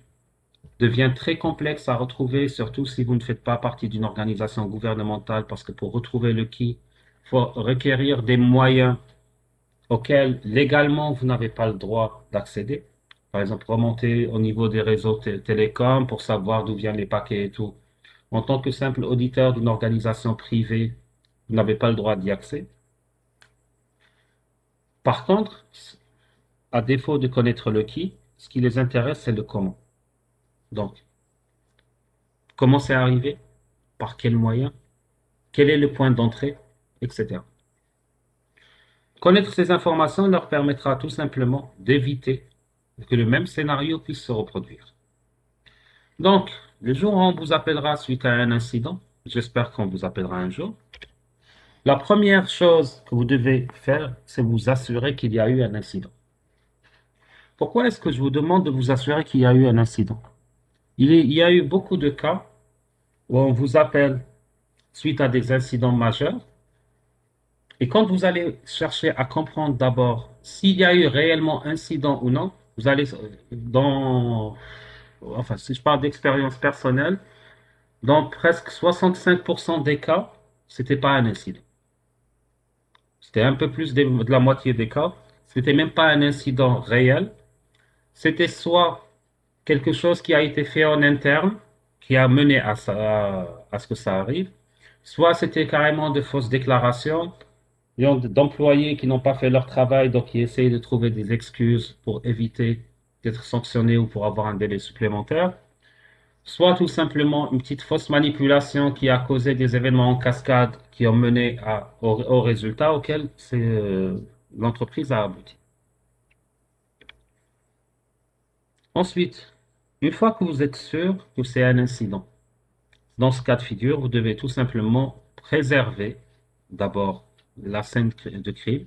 Speaker 1: devient très complexe à retrouver, surtout si vous ne faites pas partie d'une organisation gouvernementale, parce que pour retrouver le qui, il faut requérir des moyens auxquels légalement vous n'avez pas le droit d'accéder. Par exemple, remonter au niveau des réseaux télécoms pour savoir d'où viennent les paquets et tout. En tant que simple auditeur d'une organisation privée, vous n'avez pas le droit d'y accéder. Par contre, à défaut de connaître le qui, ce qui les intéresse, c'est le comment. Donc, comment c'est arrivé, par quels moyens, quel est le point d'entrée, etc. Connaître ces informations leur permettra tout simplement d'éviter que le même scénario puisse se reproduire. Donc, le jour où on vous appellera suite à un incident, j'espère qu'on vous appellera un jour, la première chose que vous devez faire, c'est vous assurer qu'il y a eu un incident. Pourquoi est-ce que je vous demande de vous assurer qu'il y a eu un incident? Il y a eu beaucoup de cas où on vous appelle suite à des incidents majeurs. Et quand vous allez chercher à comprendre d'abord s'il y a eu réellement incident ou non, vous allez enfin, si je parle d'expérience personnelle, dans presque 65% des cas, c'était pas un incident. C'était un peu plus de la moitié des cas. C'était même pas un incident réel. C'était soit quelque chose qui a été fait en interne, qui a mené à ce que ça arrive, soit c'était carrément de fausses déclarations d'employés qui n'ont pas fait leur travail, donc qui essayent de trouver des excuses pour éviter d'être sanctionnés ou pour avoir un délai supplémentaire, soit tout simplement une petite fausse manipulation qui a causé des événements en cascade qui ont mené au résultat auquel l'entreprise a abouti. Ensuite, une fois que vous êtes sûr que c'est un incident, dans ce cas de figure, vous devez tout simplement préserver d'abord la scène de crime.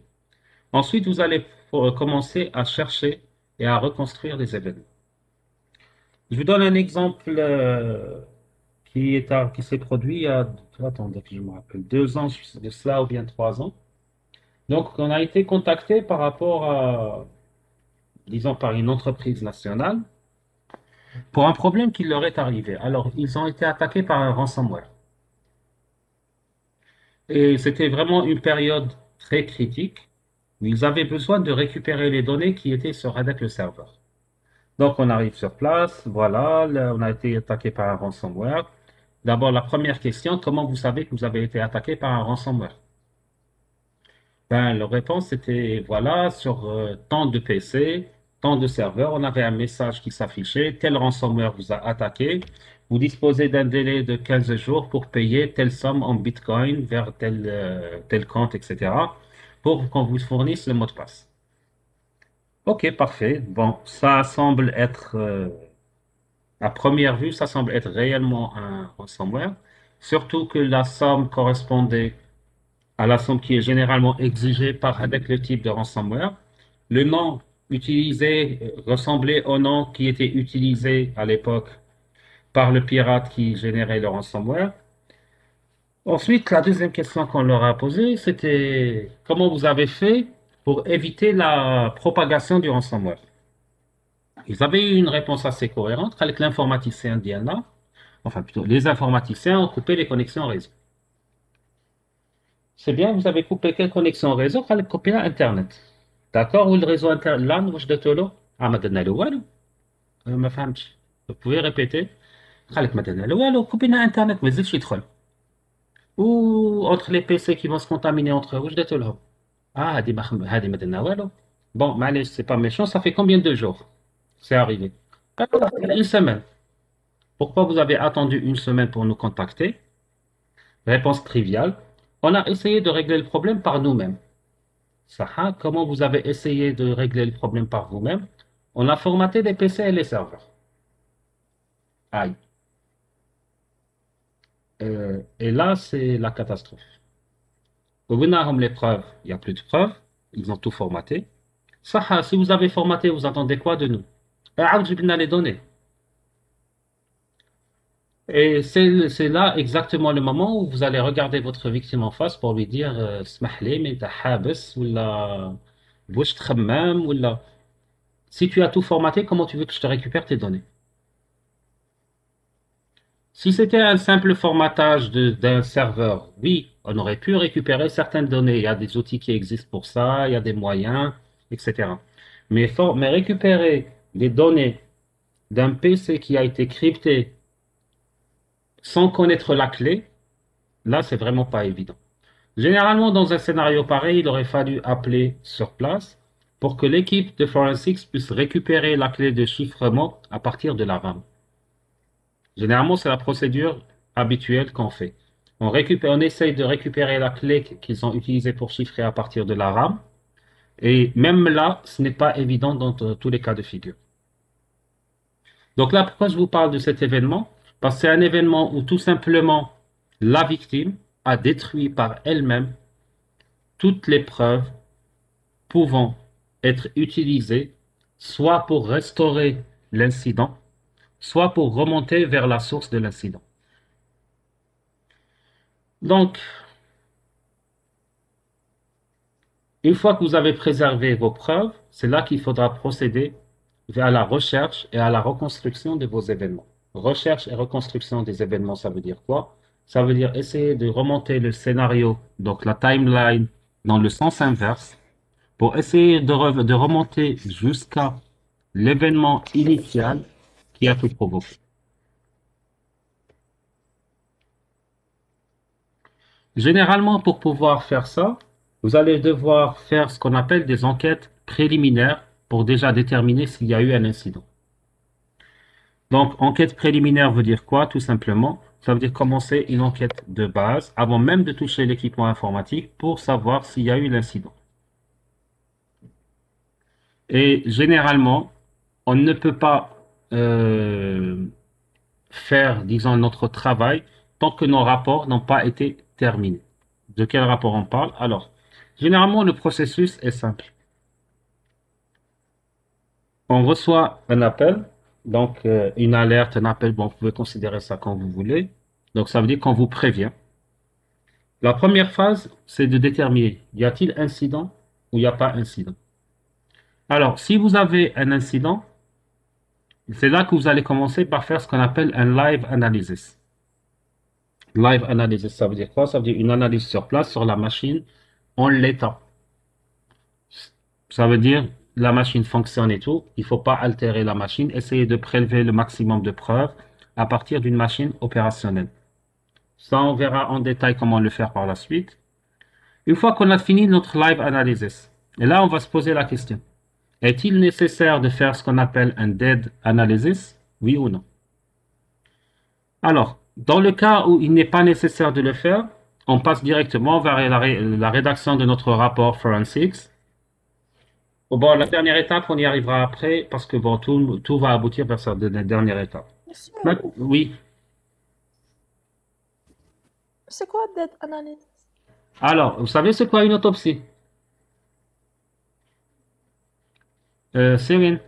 Speaker 1: Ensuite, vous allez commencer à chercher et à reconstruire les événements. Je vous donne un exemple qui s'est produit il y a, attendez que je me rappelle, 2 ans de cela ou bien 3 ans. Donc, on a été contacté par rapport à, disons, par une entreprise nationale pour un problème qui leur est arrivé. Alors, ils ont été attaqués par un ransomware. Et c'était vraiment une période très critique où ils avaient besoin de récupérer les données qui étaient sur Redec le serveur. Donc, on arrive sur place, voilà, on a été attaqué par un ransomware. D'abord, la première question, comment vous savez que vous avez été attaqué par un ransomware? Ben, la réponse était, voilà, sur tant de PC, tant de serveurs, on avait un message qui s'affichait, tel ransomware vous a attaqué, vous disposez d'un délai de 15 jours pour payer telle somme en Bitcoin vers tel compte, etc., pour qu'on vous fournisse le mot de passe. Ok, parfait. Bon, ça semble être, à première vue, ça semble être réellement un ransomware, surtout que la somme correspondait à la somme qui est généralement exigée avec le type de ransomware. Le nom utilisé ressemblait au nom qui était utilisé à l'époque par le pirate qui générait le ransomware. Ensuite, la deuxième question qu'on leur a posée, c'était comment vous avez fait pour éviter la propagation du ransomware? Ils avaient eu une réponse assez cohérente avec l'informaticien Diana, enfin plutôt les informaticiens ont coupé les connexions réseau. C'est bien, vous avez coupé quelle connexion réseau? Vous avez coupé Internet. D'accord? Ou le réseau Internet, là, واش درتوا له؟ ما درنا له والو. ما فهمتش. Vous pouvez répéter? قالك ما درنا له والو، كوبينا Internet ما يزيدش يدخل. Ou entre les PC qui vont se contaminer entre eux, واش درتوا لهم؟ هذه ما درنا والو. Bon, معليش, c'est pas méchant, ça fait combien de jours? C'est arrivé. Une semaine. Pourquoi vous avez attendu une semaine pour nous contacter? Réponse triviale. On a essayé de régler le problème par nous-mêmes. Saha, comment vous avez essayé de régler le problème par vous-même? On a formaté les PC et les serveurs. Aïe. Et là, c'est la catastrophe. Au bout les preuves, il n'y a plus de preuves. Ils ont tout formaté. Saha, si vous avez formaté, vous attendez quoi de nous? Les données. Et c'est là exactement le moment où vous allez regarder votre victime en face pour lui dire اسمح لي mais t'as حابس ولا واش تخمم ولا si tu as tout formaté, comment tu veux que je te récupère tes données? Si c'était un simple formatage d'un serveur, oui, on aurait pu récupérer certaines données. Il y a des outils qui existent pour ça, il y a des moyens, etc. Mais récupérer des données d'un PC qui a été crypté sans connaître la clé, là, c'est vraiment pas évident. Généralement, dans un scénario pareil, il aurait fallu appeler sur place pour que l'équipe de Forensics puisse récupérer la clé de chiffrement à partir de la RAM. Généralement, c'est la procédure habituelle qu'on fait. On essaye de récupérer la clé qu'ils ont utilisée pour chiffrer à partir de la RAM. Et même là, ce n'est pas évident dans tous les cas de figure. Donc là, pourquoi je vous parle de cet événement? Parce que c'est un événement où tout simplement la victime a détruit par elle-même toutes les preuves pouvant être utilisées soit pour restaurer l'incident, soit pour remonter vers la source de l'incident. Donc, une fois que vous avez préservé vos preuves, c'est là qu'il faudra procéder vers la recherche et à la reconstruction de vos événements. Recherche et reconstruction des événements, ça veut dire quoi? Ça veut dire essayer de remonter le scénario, donc la timeline, dans le sens inverse, pour essayer de remonter jusqu'à l'événement initial qui a tout provoqué. Généralement, pour pouvoir faire ça, vous allez devoir faire ce qu'on appelle des enquêtes préliminaires pour déjà déterminer s'il y a eu un incident. Donc, enquête préliminaire veut dire quoi? Tout simplement, ça veut dire commencer une enquête de base avant même de toucher l'équipement informatique pour savoir s'il y a eu l'incident. Et généralement, on ne peut pas faire, disons, notre travail tant que nos rapports n'ont pas été terminés. De quel rapport on parle? Alors, généralement, le processus est simple. On reçoit un appel, donc une alerte, un appel, bon, vous pouvez considérer ça quand vous voulez. Donc, ça veut dire qu'on vous prévient. La première phase, c'est de déterminer, y a-t-il incident ou il n'y a pas incident? Alors, si vous avez un incident, c'est là que vous allez commencer par faire ce qu'on appelle un live analysis. Live analysis, ça veut dire quoi? Ça veut dire une analyse sur place, sur la machine, en l'état. Ça veut dire la machine fonctionne et tout, il ne faut pas altérer la machine, essayer de prélever le maximum de preuves à partir d'une machine opérationnelle. Ça, on verra en détail comment le faire par la suite. Une fois qu'on a fini notre live analysis, et là, on va se poser la question. Est-il nécessaire de faire ce qu'on appelle un dead analysis? Oui ou non? Alors, dans le cas où il n'est pas nécessaire de le faire, on passe directement vers la rédaction de notre rapport forensics. Bon, la dernière étape, on y arrivera après parce que bon, tout va aboutir vers cette dernière étape. Oui.
Speaker 2: C'est quoi dead analysis?
Speaker 1: Alors, vous savez c'est quoi une autopsie? Cyril,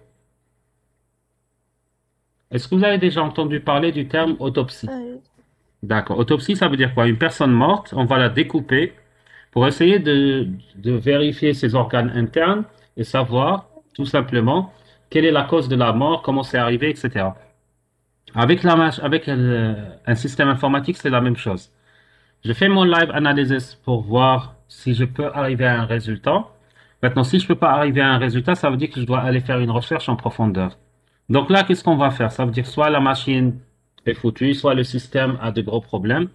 Speaker 1: est-ce que vous avez déjà entendu parler du terme autopsie? D'accord. Autopsie, ça veut dire quoi? Une personne morte, on va la découper pour essayer de vérifier ses organes internes et savoir tout simplement quelle est la cause de la mort, comment c'est arrivé, etc. Avec un système informatique, c'est la même chose. Je fais mon live analysis pour voir si je peux arriver à un résultat. Maintenant, si je ne peux pas arriver à un résultat, ça veut dire que je dois aller faire une recherche en profondeur. Donc là, qu'est-ce qu'on va faire? Ça veut dire soit la machine est foutue, soit le système a de gros problèmes.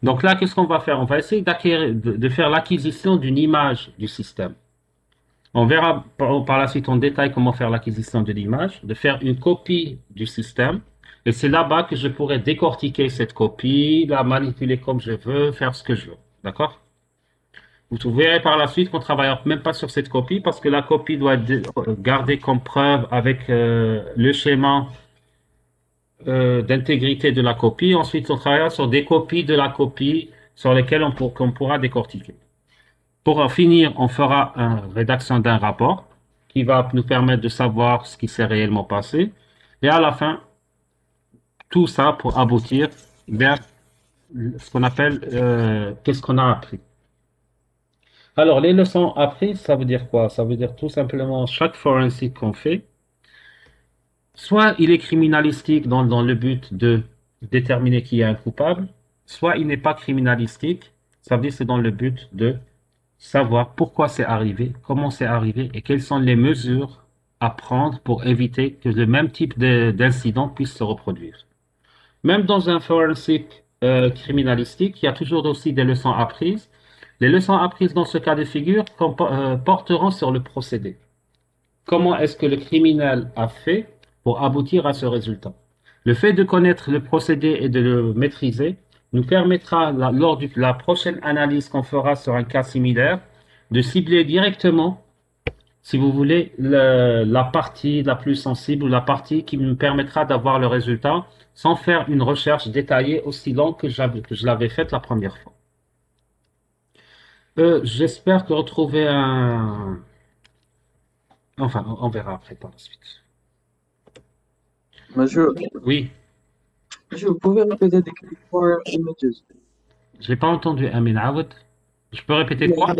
Speaker 1: Donc là, qu'est-ce qu'on va faire? On va essayer de faire l'acquisition d'une image du système. On verra par la suite en détail comment faire l'acquisition de l'image, de faire une copie du système. Et c'est là-bas que je pourrais décortiquer cette copie, la manipuler comme je veux, faire ce que je veux. D'accord? Vous verrez par la suite qu'on ne travaillera même pas sur cette copie parce que la copie doit être gardée comme preuve avec le schéma d'intégrité de la copie. Ensuite, on travaillera sur des copies de la copie sur lesquelles on pourra décortiquer. Pour finir, on fera une rédaction d'un rapport qui va nous permettre de savoir ce qui s'est réellement passé. Et à la fin, tout ça pour aboutir vers ce qu'on appelle qu'est-ce qu'on a appris. Alors, les leçons apprises, ça veut dire quoi? Ça veut dire tout simplement chaque forensic qu'on fait, soit il est criminalistique dans le but de déterminer qui est un coupable, soit il n'est pas criminalistique, ça veut dire c'est dans le but de savoir pourquoi c'est arrivé, comment c'est arrivé et quelles sont les mesures à prendre pour éviter que le même type d'incident puisse se reproduire. Même dans un forensic criminalistique, il y a toujours aussi des leçons apprises. Les leçons apprises dans ce cas de figure porteront sur le procédé. Comment est-ce que le criminel a fait pour aboutir à ce résultat? Le fait de connaître le procédé et de le maîtriser nous permettra, lors de la prochaine analyse qu'on fera sur un cas similaire, de cibler directement, si vous voulez, la partie la plus sensible ou la partie qui nous permettra d'avoir le résultat sans faire une recherche détaillée aussi longue que je l'avais faite la première fois. J'espère que retrouver Enfin, on verra après par la suite.
Speaker 5: Monsieur,
Speaker 1: Oui,
Speaker 5: vous pouvez répéter des acquire images.
Speaker 1: j'ai pas entendu Amin Aoud. Je peux répéter quoi?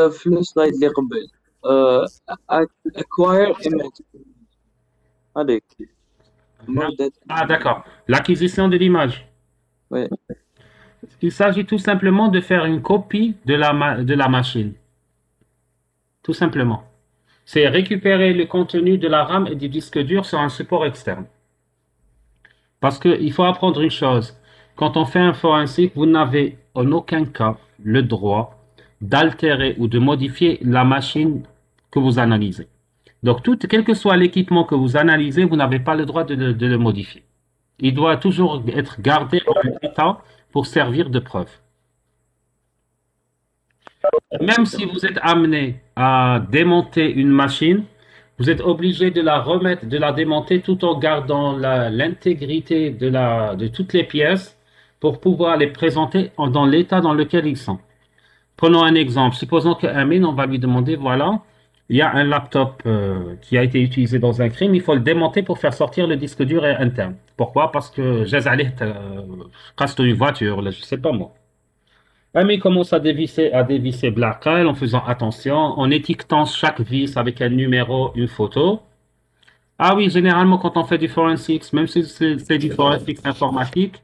Speaker 5: في السلايد اللي قبل acquire image هذيك
Speaker 1: Non.
Speaker 5: about that.
Speaker 1: Ah, d'accord. L'acquisition de l'image.
Speaker 5: Oui.
Speaker 1: Il s'agit tout simplement de faire une copie de de la machine. Tout simplement. C'est récupérer le contenu de la RAM et du disque dur sur un support externe. Parce qu'il faut apprendre une chose. Quand on fait un forensic, vous n'avez en aucun cas le droit d'altérer ou de modifier la machine que vous analysez. Donc, quel que soit l'équipement que vous analysez, vous n'avez pas le droit de le modifier. Il doit toujours être gardé en état pour servir de preuve. Même si vous êtes amené à démonter une machine, vous êtes obligé de la remettre, de la démonter tout en gardant l'intégrité de toutes les pièces pour pouvoir les présenter dans l'état dans lequel ils sont. Prenons un exemple. Supposons qu'Amin, on va lui demander, voilà, il y a un laptop qui a été utilisé dans un crime, il faut le démonter pour faire sortir le disque dur interne. Pourquoi? Parce que j'ai casse une voiture, là, je sais pas moi. Amin commence à dévisser Blackwell en faisant attention, en étiquetant chaque vis avec un numéro, une photo. Ah oui, généralement, quand on fait du forensics, même si c'est du forensics informatique,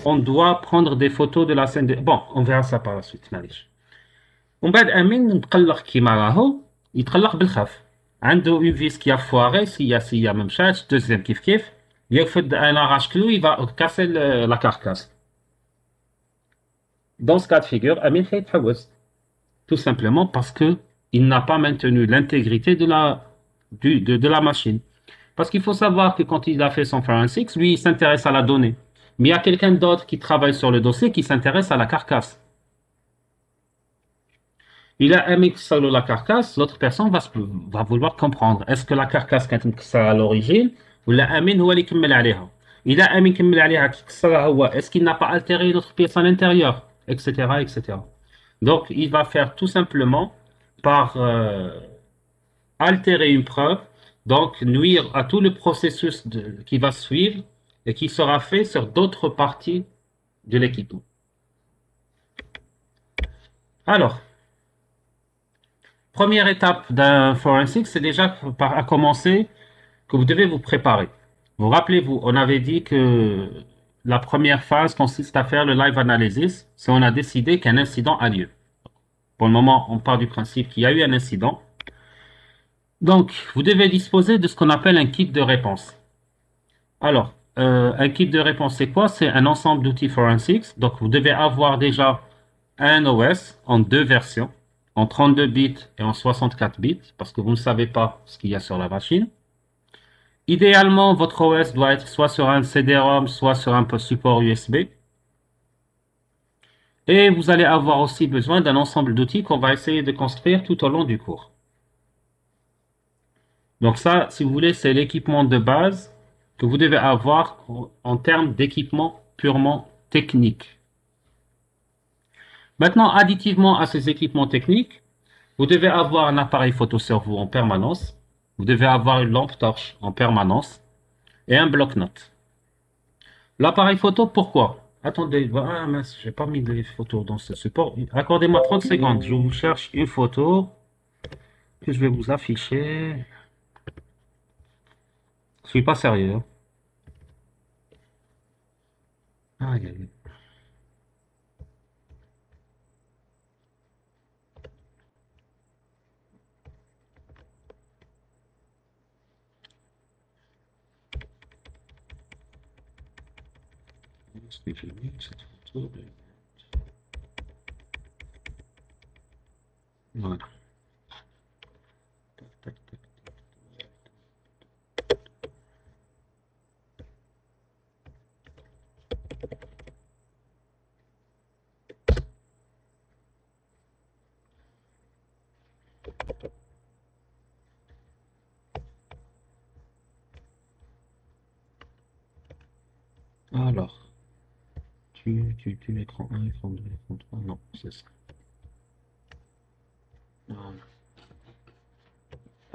Speaker 1: on doit prendre des photos de la scène de... Bon, on verra ça par la suite, معليش. ومن بعد امين تقلق كيما راهو يتقلق بالخف عنده اون فيس كي فواري سي ما مشاتش دوزيام كيف يرفد ان اراش كلو يفا كاسي لا كاركاس dans ce cas de figure امين حيتحوس tout simplement parce que il n'a pas maintenu l'intégrité de la machine. Parce qu'il faut savoir que quand il a fait son forensics, lui, il s'intéresse à la donnée. Mais il y a quelqu'un d'autre qui travaille sur le dossier qui s'intéresse à la carcasse. Il a aimé que la carcasse, l'autre personne va vouloir comprendre. Est-ce que la carcasse كانت à l'origine ou la amin هو اللي كمل عليها. Il a aimé كمل عليها كسرها هو. Est-ce qu'il n'a pas altéré notre pièce à l'intérieur, etc., etc. Donc, il va faire tout simplement par altérer une preuve, donc nuire à tout le processus qui va suivre et qui sera fait sur d'autres parties de l'équipement. Alors, première étape d'un forensic, c'est déjà à commencer que vous devez vous préparer. Vous rappelez-vous, on avait dit que la première phase consiste à faire le live analysis si on a décidé qu'un incident a lieu. Pour le moment, on part du principe qu'il y a eu un incident. Donc, vous devez disposer de ce qu'on appelle un kit de réponse. Alors, un kit de réponse, c'est quoi? C'est un ensemble d'outils forensics. Donc, vous devez avoir déjà un OS en deux versions, en 32 bits et en 64 bits, parce que vous ne savez pas ce qu'il y a sur la machine. Idéalement, votre OS doit être soit sur un CD-ROM, soit sur un support USB. Et vous allez avoir aussi besoin d'un ensemble d'outils qu'on va essayer de construire tout au long du cours. Donc ça, si vous voulez, c'est l'équipement de base que vous devez avoir en termes d'équipement purement technique. Maintenant, additivement à ces équipements techniques, vous devez avoir un appareil photo sur vous en permanence. Vous devez avoir une lampe torche en permanence et un bloc-notes. L'appareil photo, pourquoi? Attendez, ah mince, j'ai pas mis les photos dans ce support. Accordez-moi 30 secondes, je vous cherche une photo que je vais vous afficher. Je suis pas sérieux. Hein. Aïe, aïe. Est-ce que j'ai mis cette photo Voilà. Tac, tac, tac. Alors, l'écran 1, écran 2, écran 3, non, c'est ça. Voilà.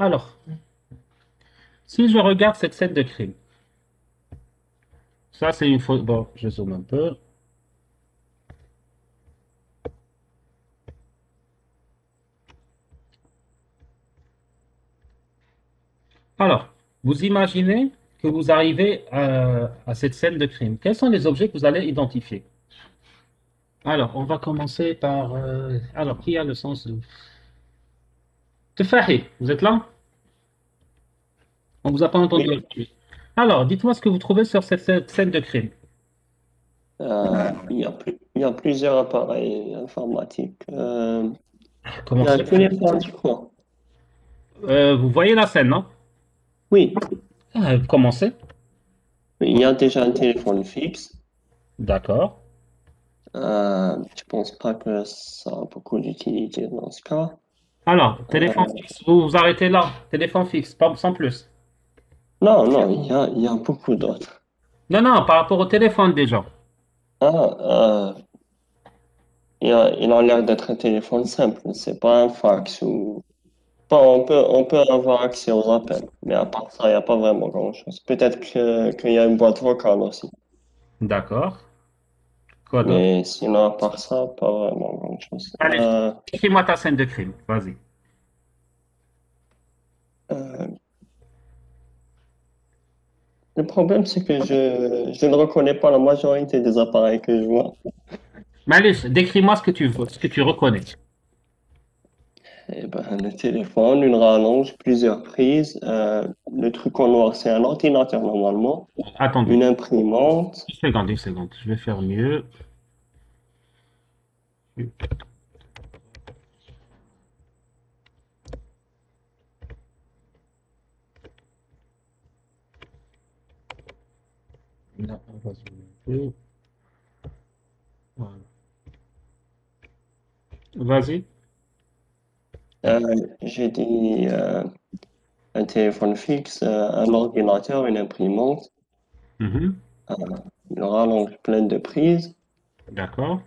Speaker 1: Alors, si je regarde cette scène de crime, ça c'est une photo. Bon, je zoome un peu. Alors, vous imaginez que vous arrivez à cette scène de crime. Quels sont les objets que vous allez identifier? Alors, on va commencer par... alors, qui a le sens de... Tefahi, vous êtes là? On ne vous a pas entendu. Alors, dites-moi ce que vous trouvez sur cette scène de crime.
Speaker 12: Il y a plusieurs appareils informatiques.
Speaker 1: Comment
Speaker 12: Il y a
Speaker 1: ça?
Speaker 12: un téléphone, je crois.
Speaker 1: Vous voyez la scène, non?
Speaker 12: Oui,
Speaker 1: Commencez.
Speaker 12: il y a déjà un téléphone fixe.
Speaker 1: D'accord.
Speaker 12: Je pense pas que ça a beaucoup d'utilité dans ce cas.
Speaker 1: Alors, téléphone fixe, vous vous arrêtez là. Téléphone fixe, pas, sans plus.
Speaker 12: Non, il y a beaucoup d'autres.
Speaker 1: Non, non, par rapport au téléphone déjà.
Speaker 12: Il a l'air d'être un téléphone simple. C'est pas un fax ou. Bon, on peut avoir accès aux appels, mais à part ça, il n'y a pas vraiment grand-chose. Peut-être qu'il y a une boîte vocale aussi.
Speaker 1: D'accord. Quoi d'autre?
Speaker 12: Mais sinon, à part ça, pas vraiment grand-chose.
Speaker 1: Allez, écris-moi ta scène de crime. Vas-y.
Speaker 12: Le problème, c'est que je ne reconnais pas la majorité des appareils que je vois.
Speaker 1: Malice, décris-moi ce que tu veux, ce que tu reconnais.
Speaker 12: Eh ben, le téléphone, une rallonge, plusieurs prises. Le truc en noir, c'est un ordinateur normalement.
Speaker 1: Attendez.
Speaker 12: Une imprimante.
Speaker 1: Une seconde. Je vais faire mieux. Là, on va zoomer un peu. Voilà. Vas-y.
Speaker 12: J'ai dit un téléphone fixe, un ordinateur, une imprimante,
Speaker 1: Mhm.
Speaker 12: une rallonge pleine de prises.
Speaker 1: D'accord.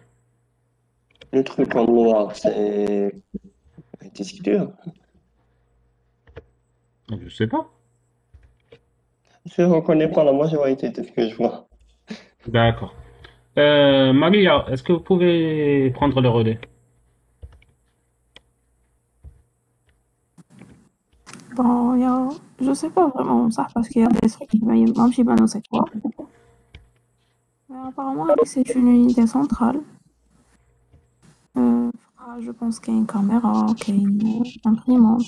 Speaker 12: Le truc en noir, c'est un disque dur.
Speaker 1: Je sais pas.
Speaker 12: Je ne reconnais pas la majorité de ce que je vois.
Speaker 1: D'accord. Maria, est-ce que vous pouvez prendre le relais?
Speaker 2: Bon, je sais pas vraiment ça parce qu'il y a des trucs qui même si ben, c'est quoi. Mais apparemment, c'est une unité centrale. Je pense qu'il y a une caméra, qu'il y a une imprimante.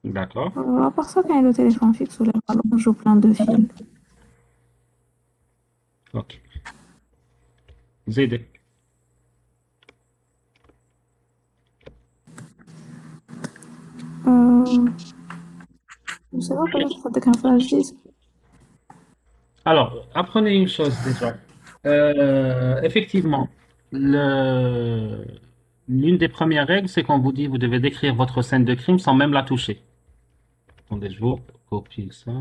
Speaker 1: D'accord.
Speaker 2: À part ça, quand il y a le téléphone fixe ou les rallonges ou plein de fils.
Speaker 1: Ok. Zédé.
Speaker 2: Je sais pas, peut-être ça qu'un flash disk.
Speaker 1: Alors, apprenez une chose déjà. Effectivement, l'une des premières règles, c'est qu'on vous dit vous devez décrire votre scène de crime sans même la toucher. Attendez, je vous copie ça.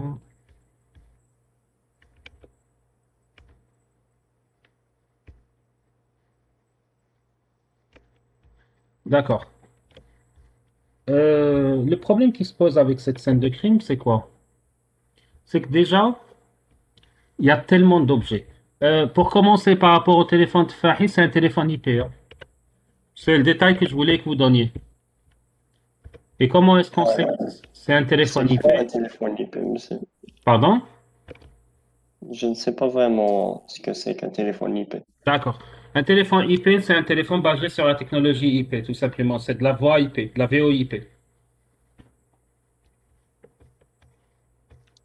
Speaker 1: D'accord. Le problème qui se pose avec cette scène de crime, c'est quoi? C'est que déjà, il y a tellement d'objets. Pour commencer, par rapport au téléphone de Fahi, c'est un téléphone IP, hein. C'est le détail que je voulais que vous donniez. Et comment est-ce qu'on sait que c'est un téléphone IP?
Speaker 12: C'est un téléphone IP, monsieur.
Speaker 1: Pardon?
Speaker 12: Je ne sais pas vraiment ce que c'est qu'un téléphone IP.
Speaker 1: D'accord. Un téléphone IP, c'est un téléphone basé sur la technologie IP, tout simplement. C'est de la voix IP, de la VoIP.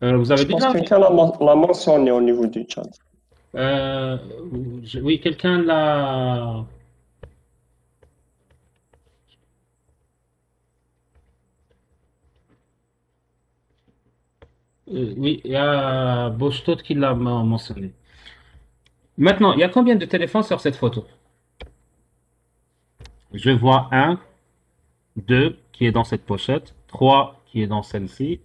Speaker 1: Vous avez
Speaker 12: Je pense
Speaker 1: déjà...
Speaker 12: que quelqu'un l'a mentionné au niveau du chat.
Speaker 1: Oui, quelqu'un l'a... oui, il y a Bostot qui l'a mentionné. Maintenant, il y a combien de téléphones sur cette photo? Je vois 1, 2 qui est dans cette pochette, 3 qui est dans celle-ci,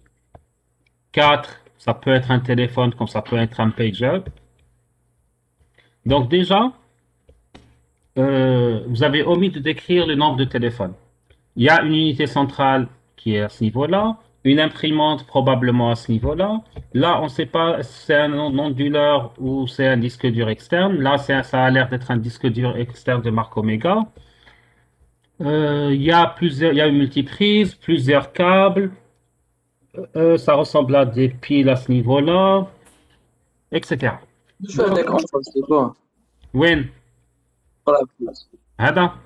Speaker 1: 4, ça peut être un téléphone comme ça peut être un pager. Donc déjà, vous avez omis de décrire le nombre de téléphones. Il y a une unité centrale qui est à ce niveau-là, une imprimante probablement à ce niveau-là. Là, on ne sait pas si c'est un onduleur ou c'est un disque dur externe. Là, ça a l'air d'être un disque dur externe de marque Omega. Il y a une multiprise, plusieurs câbles. Ça ressemble à des piles à ce niveau-là, etc.
Speaker 5: شو l'écran c'est quoi?
Speaker 1: وين؟
Speaker 5: Pour la prise.
Speaker 1: هذا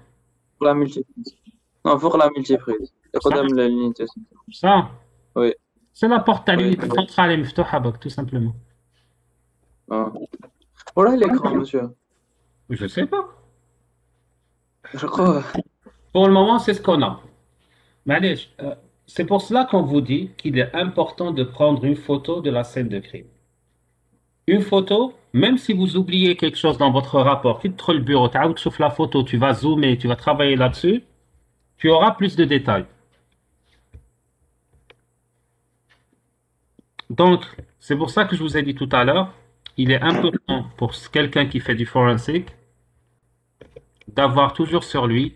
Speaker 5: Pour la multiprise. Non, pour la multiprise. قدام l'unité centrale.
Speaker 1: ça
Speaker 5: Oui.
Speaker 1: c'est la porte à
Speaker 5: Oui.
Speaker 1: l'unité centrale مفتوحة بك, tout simplement.
Speaker 5: Ah. Voilà l'écran, monsieur.
Speaker 1: Je sais pas.
Speaker 5: Je crois.
Speaker 1: Pour le moment, c'est ce qu'on a. معليش, c'est pour cela qu'on vous dit qu'il est important de prendre une photo de la scène de crime. Une photo, même si vous oubliez quelque chose dans votre rapport, tu te le bureau, tu sauf la photo, tu vas zoomer, tu vas travailler là-dessus, tu auras plus de détails. Donc, c'est pour ça que je vous ai dit tout à l'heure, il est important pour quelqu'un qui fait du forensic d'avoir toujours sur lui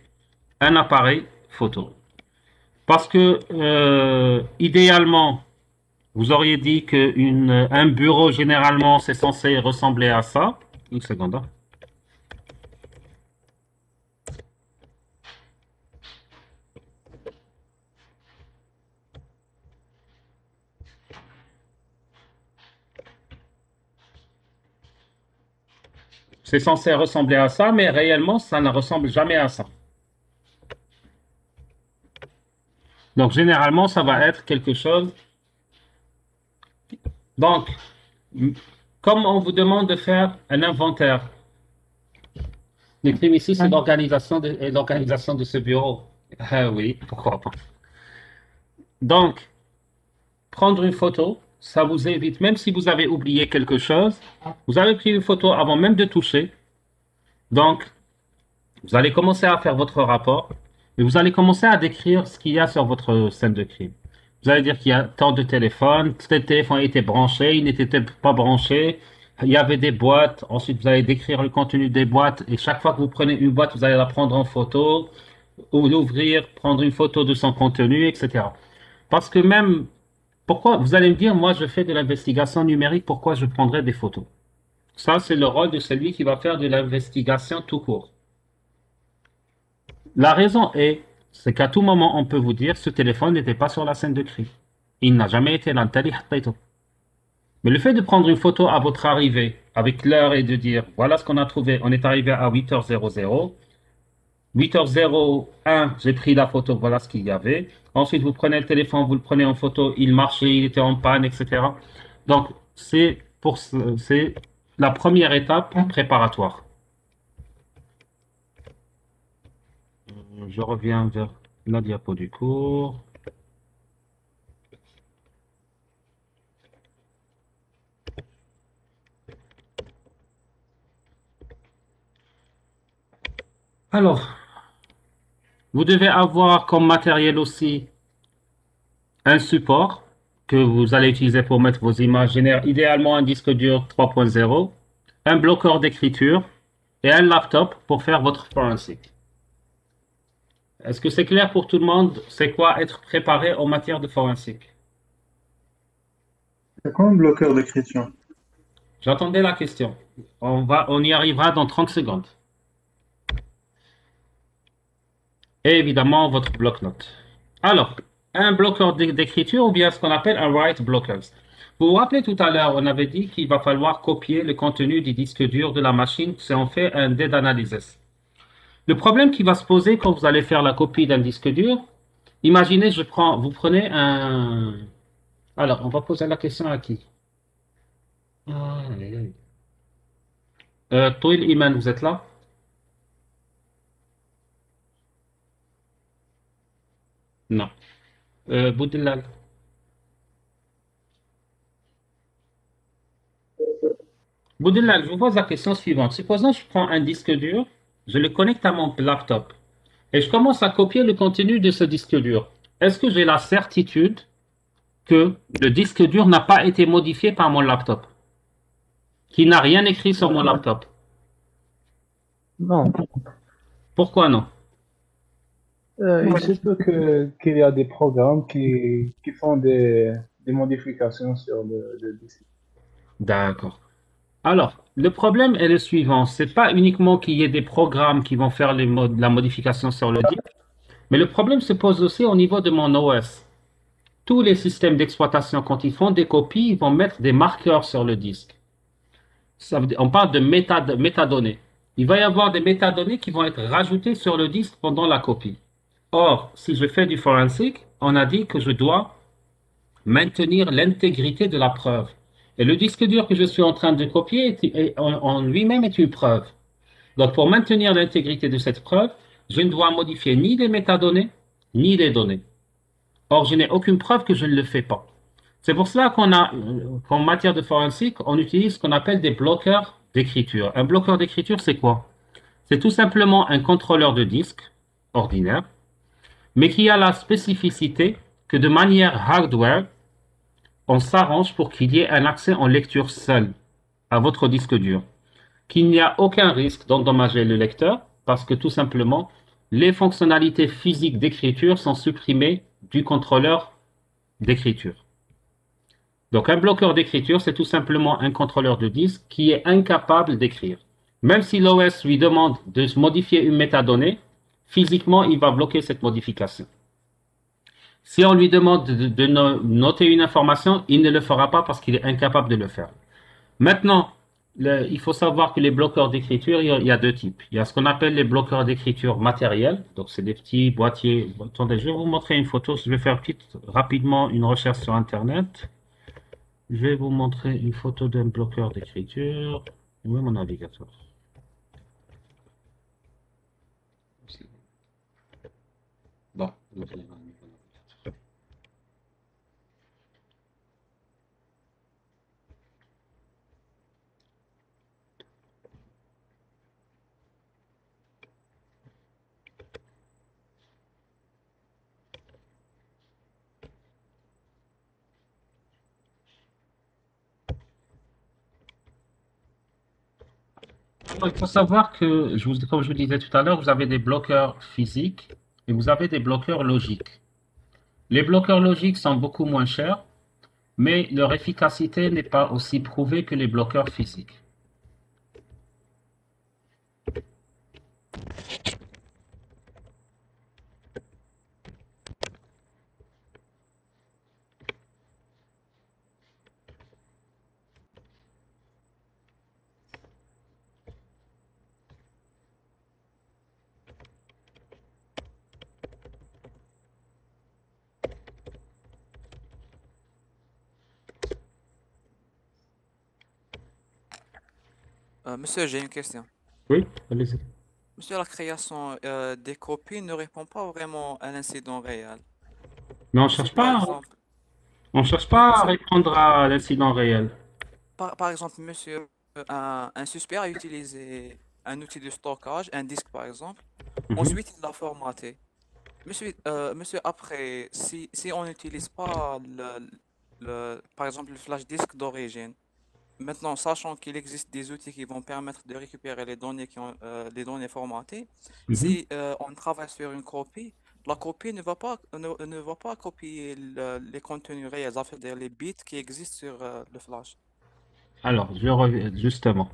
Speaker 1: un appareil photo. Parce que, idéalement, vous auriez dit qu'un bureau, généralement, c'est censé ressembler à ça. Une seconde. Hein. C'est censé ressembler à ça, mais réellement, ça ne ressemble jamais à ça. Donc, généralement, ça va être quelque chose. Donc, comme on vous demande de faire un inventaire, le crime ici, c'est l'organisation de ce bureau. Ah oui, pourquoi pas. Donc, prendre une photo, ça vous évite, même si vous avez oublié quelque chose, vous avez pris une photo avant même de toucher. Donc, vous allez commencer à faire votre rapport et vous allez commencer à décrire ce qu'il y a sur votre scène de crime. Vous allez dire qu'il y a tant de téléphones, tel téléphone était branché, il n'était pas branché, il y avait des boîtes. Ensuite, vous allez décrire le contenu des boîtes et chaque fois que vous prenez une boîte, vous allez la prendre en photo ou l'ouvrir, prendre une photo de son contenu, etc. Parce que même, pourquoi, vous allez me dire, moi je fais de l'investigation numérique, pourquoi je prendrais des photos? Ça, c'est le rôle de celui qui va faire de l'investigation tout court. La raison est, c'est qu'à tout moment, on peut vous dire, ce téléphone n'était pas sur la scène de crime. Il n'a jamais été là. Mais le fait de prendre une photo à votre arrivée, avec l'heure et de dire, voilà ce qu'on a trouvé, on est arrivé à 8h00, 8h01, j'ai pris la photo, voilà ce qu'il y avait. Ensuite, vous prenez le téléphone, vous le prenez en photo, il marchait, il était en panne, etc. Donc, c'est la première étape préparatoire. Je reviens vers la diapo du cours. Alors, vous devez avoir comme matériel aussi un support que vous allez utiliser pour mettre vos images, idéalement un disque dur 3.0, un bloqueur d'écriture et un laptop pour faire votre forensic. Est-ce que c'est clair pour tout le monde? C'est quoi être préparé en matière de forensic?
Speaker 6: C'est quoi un bloqueur d'écriture?
Speaker 1: J'attendais la question. On y arrivera dans 30 secondes. Et évidemment, votre bloc-notes. Alors, un bloqueur d'écriture ou bien ce qu'on appelle un write blocker. Vous vous rappelez tout à l'heure, on avait dit qu'il va falloir copier le contenu du disque dur de la machine si on fait un dead analysis. Le problème qui va se poser quand vous allez faire la copie d'un disque dur, imaginez, vous prenez un... Alors, on va poser la question à qui? Touil Iman, vous êtes là? Non. Boudillal. Boudillal, je vous pose la question suivante. Supposons que je prends un disque dur, je le connecte à mon laptop et je commence à copier le contenu de ce disque dur. Est-ce que j'ai la certitude que le disque dur n'a pas été modifié par mon laptop? Qu'il n'a rien écrit sur mon laptop?
Speaker 9: Non.
Speaker 1: Pourquoi non?
Speaker 13: Il se peut qu'il y a des programmes qui font des modifications sur le disque.
Speaker 1: D'accord. Alors, le problème est le suivant. C'est pas uniquement qu'il y ait des programmes qui vont faire la modification sur le disque, mais le problème se pose aussi au niveau de mon OS. Tous les systèmes d'exploitation, quand ils font des copies, ils vont mettre des marqueurs sur le disque. On parle de métadonnées. Il va y avoir des métadonnées qui vont être rajoutées sur le disque pendant la copie. Or, si je fais du forensic, on a dit que je dois maintenir l'intégrité de la preuve. Et le disque dur que je suis en train de copier en lui-même est une preuve. Donc, pour maintenir l'intégrité de cette preuve, je ne dois modifier ni les métadonnées, ni les données. Or, je n'ai aucune preuve que je ne le fais pas. C'est pour cela qu'en matière de forensic, on utilise ce qu'on appelle des bloqueurs d'écriture. Un bloqueur d'écriture, c'est quoi? C'est tout simplement un contrôleur de disque ordinaire, mais qui a la spécificité que de manière hardware, on s'arrange pour qu'il y ait un accès en lecture seul à votre disque dur, qu'il n'y a aucun risque d'endommager le lecteur, parce que tout simplement, les fonctionnalités physiques d'écriture sont supprimées du contrôleur d'écriture. Donc un bloqueur d'écriture, c'est tout simplement un contrôleur de disque qui est incapable d'écrire. Même si l'OS lui demande de modifier une métadonnée, physiquement, il va bloquer cette modification. Si on lui demande de noter une information, il ne le fera pas parce qu'il est incapable de le faire. Maintenant, il faut savoir que les bloqueurs d'écriture, il y a deux types. Il y a ce qu'on appelle les bloqueurs d'écriture matériels. Donc, c'est des petits boîtiers. Attendez, je vais vous montrer une photo. Je vais faire rapidement une recherche sur Internet. Je vais vous montrer une photo d'un bloqueur d'écriture. Où est mon navigateur? Bon, il faut savoir que, comme je vous disais tout à l'heure, vous avez des bloqueurs physiques et vous avez des bloqueurs logiques. Les bloqueurs logiques sont beaucoup moins chers, mais leur efficacité n'est pas aussi prouvée que les bloqueurs physiques.
Speaker 4: Monsieur, j'ai une question.
Speaker 1: Oui, allez-y.
Speaker 4: Monsieur, la création des copies ne répond pas vraiment à l'incident réel.
Speaker 1: Mais on ne
Speaker 4: Si
Speaker 1: cherche
Speaker 4: par
Speaker 1: pas,
Speaker 4: exemple,
Speaker 1: on cherche
Speaker 4: oui,
Speaker 1: pas à
Speaker 4: monsieur,
Speaker 1: répondre à l'incident réel.
Speaker 4: par exemple, monsieur, un suspect a utilisé un outil de stockage, un disque par exemple.
Speaker 1: Mhm.
Speaker 4: Ensuite, il l'a formaté. Monsieur, après, si on n'utilise pas par exemple, le flash disk d'origine, maintenant, sachant qu'il existe des outils qui vont permettre de récupérer les données les données formatées,
Speaker 1: Mhm.
Speaker 4: si on travaille sur une copie, la copie ne va pas copier les contenus réels, c'est-à-dire les bits qui existent sur le flash.
Speaker 1: Alors, je reviens justement.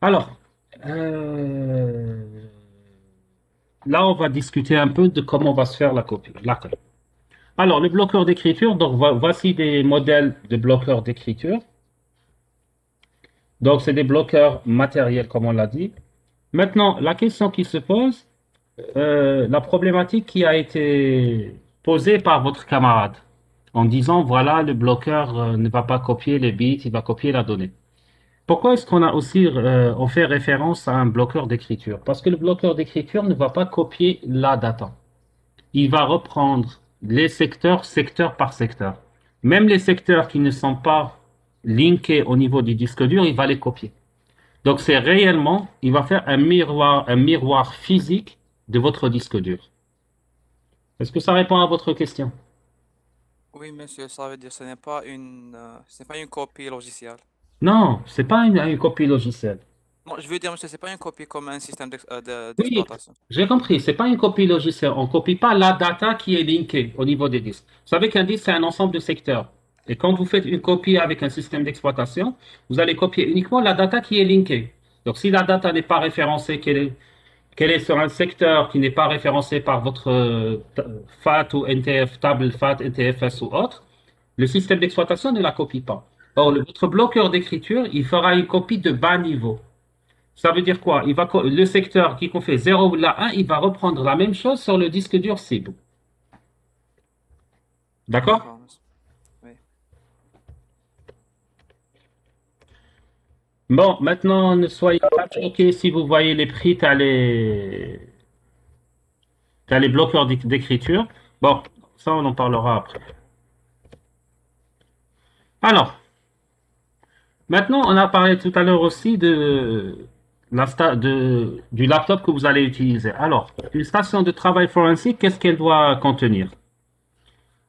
Speaker 1: Alors, euh, là, on va discuter un peu de comment va se faire la copie. Alors, le bloqueur d'écriture, donc voici des modèles de bloqueurs d'écriture. Donc, c'est des bloqueurs matériels, comme on l'a dit. Maintenant, la question qui se pose, la problématique qui a été posée par votre camarade en disant, voilà, le bloqueur ne va pas copier les bits, il va copier la donnée. Pourquoi est-ce qu'on a aussi on fait référence à un bloqueur d'écriture? Parce que le bloqueur d'écriture ne va pas copier la data. Il va reprendre les secteurs, secteur par secteur. Même les secteurs qui ne sont pas linkés au niveau du disque dur, il va les copier. Donc c'est réellement, il va faire un miroir physique de votre disque dur. Est-ce que ça répond à votre question?
Speaker 4: Oui, monsieur, ça veut dire que ce n'est pas une copie logicielle.
Speaker 1: Non, c'est pas une copie logicielle.
Speaker 4: Non, je veux dire, monsieur, c'est pas une copie comme un système
Speaker 1: Oui,
Speaker 4: d'exploitation.
Speaker 1: j'ai compris. C'est pas une copie logicielle. On copie pas la data qui est linkée au niveau des disques. Vous savez qu'un disque, c'est un ensemble de secteurs. Et quand vous faites une copie avec un système d'exploitation, vous allez copier uniquement la data qui est linkée. Donc, si la data n'est pas référencée, qu'elle est sur un secteur qui n'est pas référencé par votre FAT ou NTF, table FAT, NTFS ou autre, le système d'exploitation ne la copie pas. Or, votre bloqueur d'écriture, il fera une copie de bas niveau. Ça veut dire quoi? Le secteur qui fait 0 ou la 1, il va reprendre la même chose sur le disque dur cible. D'accord?
Speaker 4: D'accord, monsieur. Oui.
Speaker 1: Bon, maintenant, ne soyez pas choqués si vous voyez les prix, t'as les bloqueurs d'écriture. Bon, ça, on en parlera après. Alors, maintenant, on a parlé tout à l'heure aussi du laptop que vous allez utiliser. Alors, une station de travail forensique, qu'est-ce qu'elle doit contenir?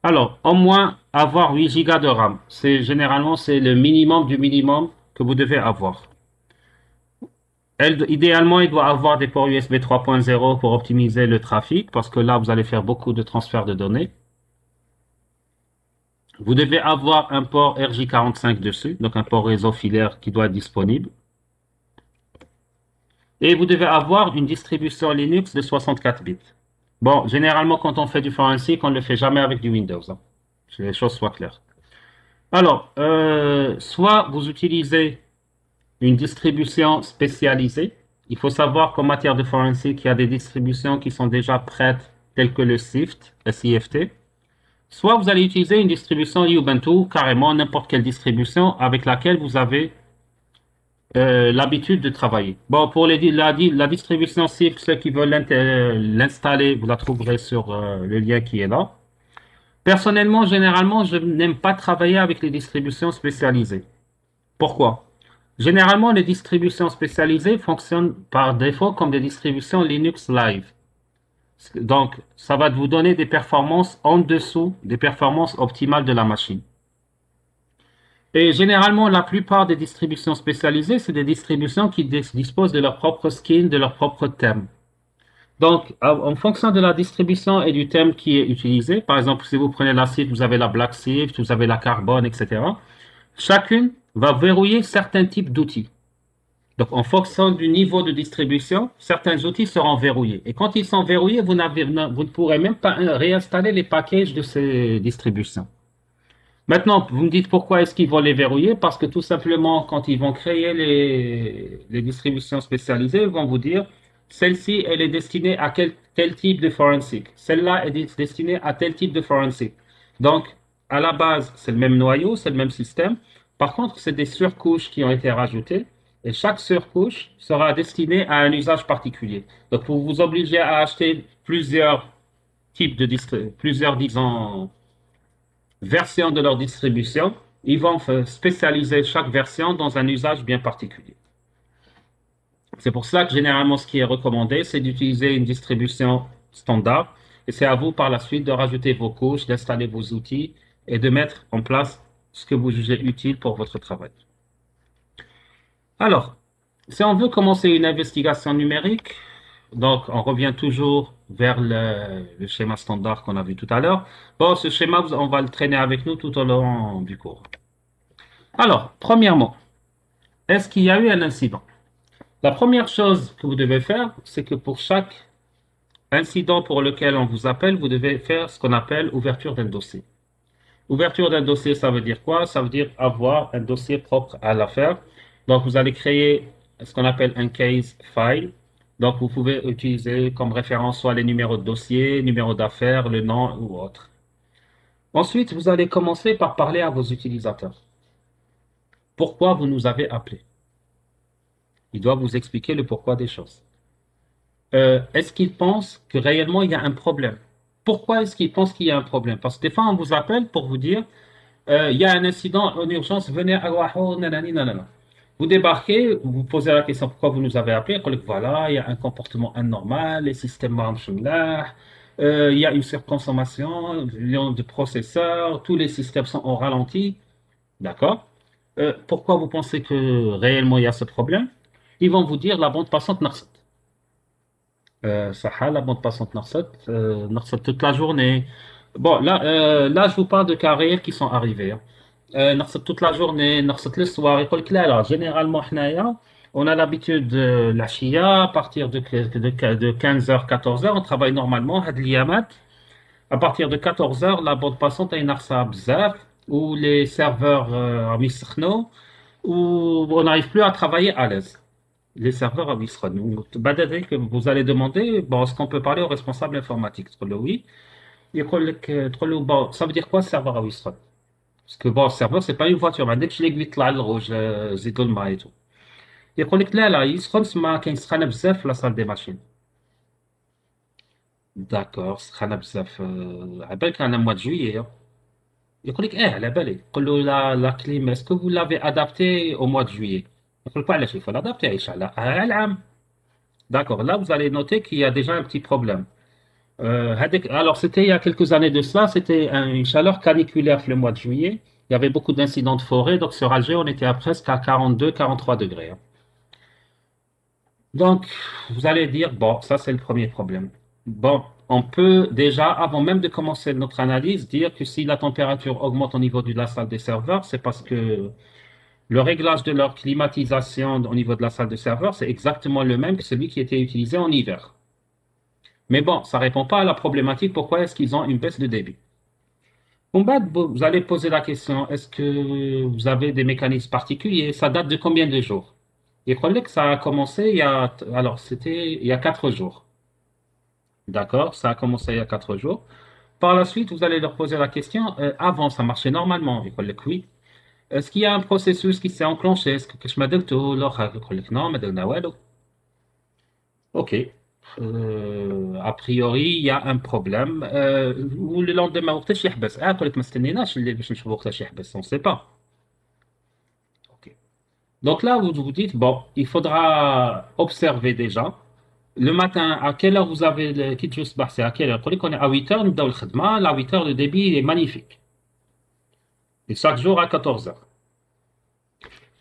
Speaker 1: Alors, au moins avoir 8 Go de RAM. Généralement, c'est le minimum du minimum que vous devez avoir. Idéalement, il doit avoir des ports USB 3.0 pour optimiser le trafic, parce que là, vous allez faire beaucoup de transferts de données. Vous devez avoir un port RJ45 dessus, donc un port réseau filaire qui doit être disponible. Et vous devez avoir une distribution Linux de 64 bits. Bon, généralement, quand on fait du forensic, on ne le fait jamais avec du Windows, hein, que les choses soient claires. Alors, soit vous utilisez une distribution spécialisée. Il faut savoir qu'en matière de forensic, il y a des distributions qui sont déjà prêtes, telles que le SIFT, SIFT. Soit vous allez utiliser une distribution Ubuntu, carrément n'importe quelle distribution avec laquelle vous avez l'habitude de travailler. Bon, pour la distribution SIFT, ceux qui veulent l'installer, vous la trouverez sur le lien qui est là. Personnellement, généralement, je n'aime pas travailler avec les distributions spécialisées. Pourquoi? Généralement, les distributions spécialisées fonctionnent par défaut comme des distributions Linux Live. Donc, ça va vous donner des performances en dessous des performances optimales de la machine. Et généralement, la plupart des distributions spécialisées, c'est des distributions qui disposent de leur propre skin, de leur propre thème. Donc, en fonction de la distribution et du thème qui est utilisé, par exemple, si vous prenez la Sift, vous avez la Black Sift, vous avez la Carbone, etc. Chacune va verrouiller certains types d'outils. Donc, en fonction du niveau de distribution, certains outils seront verrouillés. Et quand ils sont verrouillés, vous ne pourrez même pas réinstaller les packages de ces distributions. Maintenant, vous me dites pourquoi est-ce qu'ils vont les verrouiller? Parce que tout simplement, quand ils vont créer les distributions spécialisées, ils vont vous dire, celle-ci, elle est destinée à tel type de forensic. Celle-là est destinée à tel type de forensic. Donc, à la base, c'est le même noyau, c'est le même système. Par contre, c'est des surcouches qui ont été rajoutées. Et chaque surcouche sera destinée à un usage particulier. Donc, pour vous obliger à acheter plusieurs types plusieurs, disons, versions de leur distribution, ils vont spécialiser chaque version dans un usage bien particulier. C'est pour ça que généralement, ce qui est recommandé, c'est d'utiliser une distribution standard. Et c'est à vous par la suite de rajouter vos couches, d'installer vos outils et de mettre en place ce que vous jugez utile pour votre travail. Alors, si on veut commencer une investigation numérique, donc on revient toujours vers le schéma standard qu'on a vu tout à l'heure. Bon, ce schéma, on va le traîner avec nous tout au long du cours. Alors, premièrement, est-ce qu'il y a eu un incident? La première chose que vous devez faire, c'est que pour chaque incident pour lequel on vous appelle, vous devez faire ce qu'on appelle ouverture d'un dossier. Ouverture d'un dossier, ça veut dire quoi? Ça veut dire avoir un dossier propre à l'affaire. Donc, vous allez créer ce qu'on appelle un case file. Donc, vous pouvez utiliser comme référence soit les numéros de dossier, numéro d'affaires, le nom ou autre. Ensuite, vous allez commencer par parler à vos utilisateurs. Pourquoi vous nous avez appelés? Il doit vous expliquer le pourquoi des choses. Est-ce qu'il pense que réellement il y a un problème? Pourquoi est-ce qu'il pense qu'il y a un problème? Parce que des fois, on vous appelle pour vous dire il y a un incident en urgence, venez à Wahoo, nanani, nanana. Vous débarquez, vous posez la question pourquoi vous nous avez appelé. Voilà, il y a un comportement anormal, les systèmes marchent là, il y a une surconsommation de processeurs, tous les systèmes sont au ralenti. D'accord? Pourquoi vous pensez que réellement il y a ce problème? ils vont vous dire la bande passante نقصت. Ça, la bande passante نقصت toute la journée. Bon, là, je vous parle de cas réels qui sont arrivés. Hein. نقصت toute la journée, نقصت le soir. يقول لك لا لا, généralement, حنايا, on a l'habitude de la chia à partir de 15h, 14h, on travaille normalement, هاد الأيامات. À partir de 14h, la bande passante est ناقصة بزاف, où les serveurs يسخنوا, où on n'arrive plus à travailler à l'aise. Les serveurs يسخنوا. Que vous allez demander, bon, est-ce qu'on peut parler au responsable informatique? تقول له oui. يقول لك تقول له bon, ça veut dire quoi serveur يسخن? Parce que bon, serveur, c'est pas une voiture, ما عندكش l'aiguille يطلع للروج زيدوا الماء et tout. يقول لك لا يسخن سما كاين سخانه بزاف في لا salle des machines. D'accord, سخانه بزاف على بالك انا mois de juillet. يقول لك على بالي. قول له la clim, est-ce que vous l'avez adapté au mois de juillet? يقول لك علاش il faut l'adapter عيش على العام. D'accord, là vous allez noter qu'il y a déjà un petit problème. Alors c'était il y a quelques années de cela, c'était une chaleur caniculaire le mois de juillet. Il y avait beaucoup d'incidents de forêt, donc sur Alger on était à presque à 42, 43 degrés. Hein. Donc, vous allez dire, bon, ça c'est le premier problème. Bon, on peut déjà, avant même de commencer notre analyse, dire que si la température augmente au niveau de la salle des serveurs, c'est parce que le réglage de leur climatisation au niveau de la salle de serveurs, c'est exactement le même que celui qui était utilisé en hiver. Mais bon, ça ne répond pas à la problématique, pourquoi est-ce qu'ils ont une baisse de débit. Vous allez poser la question, est-ce que vous avez des mécanismes particuliers? Ça date de combien de jours? Il croyait que ça a commencé il y a 4 jours. D'accord, ça a commencé il y a 4 jours. Par la suite, vous allez leur poser la question, avant ça marchait normalement. Il croyait que oui. Est-ce qu'il y a un processus qui s'est enclenché? Est-ce que je m'adapte ou non, ok. A priori, il y a un problème. Ou le lendemain, on ne sait pas. Donc là, vous vous dites, bon, il faudra observer déjà. Le matin, à quelle heure vous avez le kit juste c'est à quelle heure? On est à 8h, nous donnons le khidma. À 8h, le débit il est magnifique. Et chaque jour à 14h.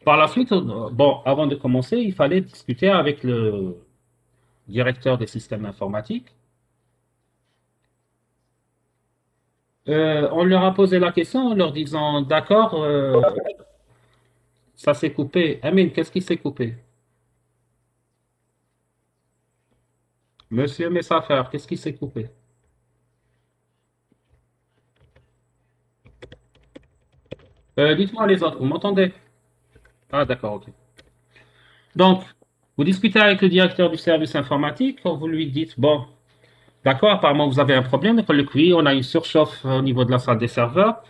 Speaker 1: Par la suite, bon, avant de commencer, il fallait discuter avec le directeur des systèmes informatiques. On leur a posé la question en leur disant, d'accord, ça s'est coupé. Amine, qu'est-ce qui s'est coupé? Monsieur Messafer, qu'est-ce qui s'est coupé? Dites-moi les autres, vous m'entendez? Ah, d'accord, ok. Donc, vous discutez avec le directeur du service informatique, vous lui dites, bon, d'accord, apparemment vous avez un problème, oui, on a une surchauffe au niveau de la salle des serveurs.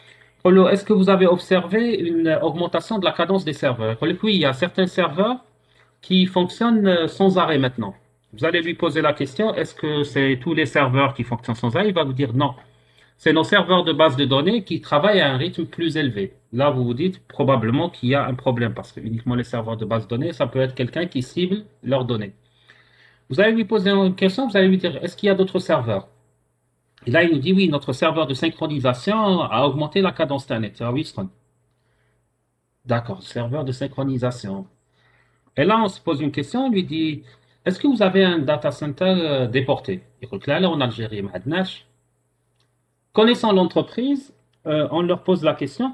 Speaker 1: Est-ce que vous avez observé une augmentation de la cadence des serveurs? Oui, il y a certains serveurs qui fonctionnent sans arrêt maintenant. Vous allez lui poser la question, est-ce que c'est tous les serveurs qui fonctionnent sans arrêt? Il va vous dire non. C'est nos serveurs de base de données qui travaillent à un rythme plus élevé. Là, vous vous dites probablement qu'il y a un problème parce que uniquement les serveurs de base de données, ça peut être quelqu'un qui cible leurs données. Vous allez lui poser une question, vous allez lui dire, est-ce qu'il y a d'autres serveurs? Et là, il nous dit, oui, notre serveur de synchronisation a augmenté la cadence d'Internet. Ah oui, d'accord, serveur de synchronisation. Et là, on se pose une question, on lui dit, est-ce que vous avez un data center déporté? Il dit, là, en Algérie, connaissant l'entreprise, on leur pose la question,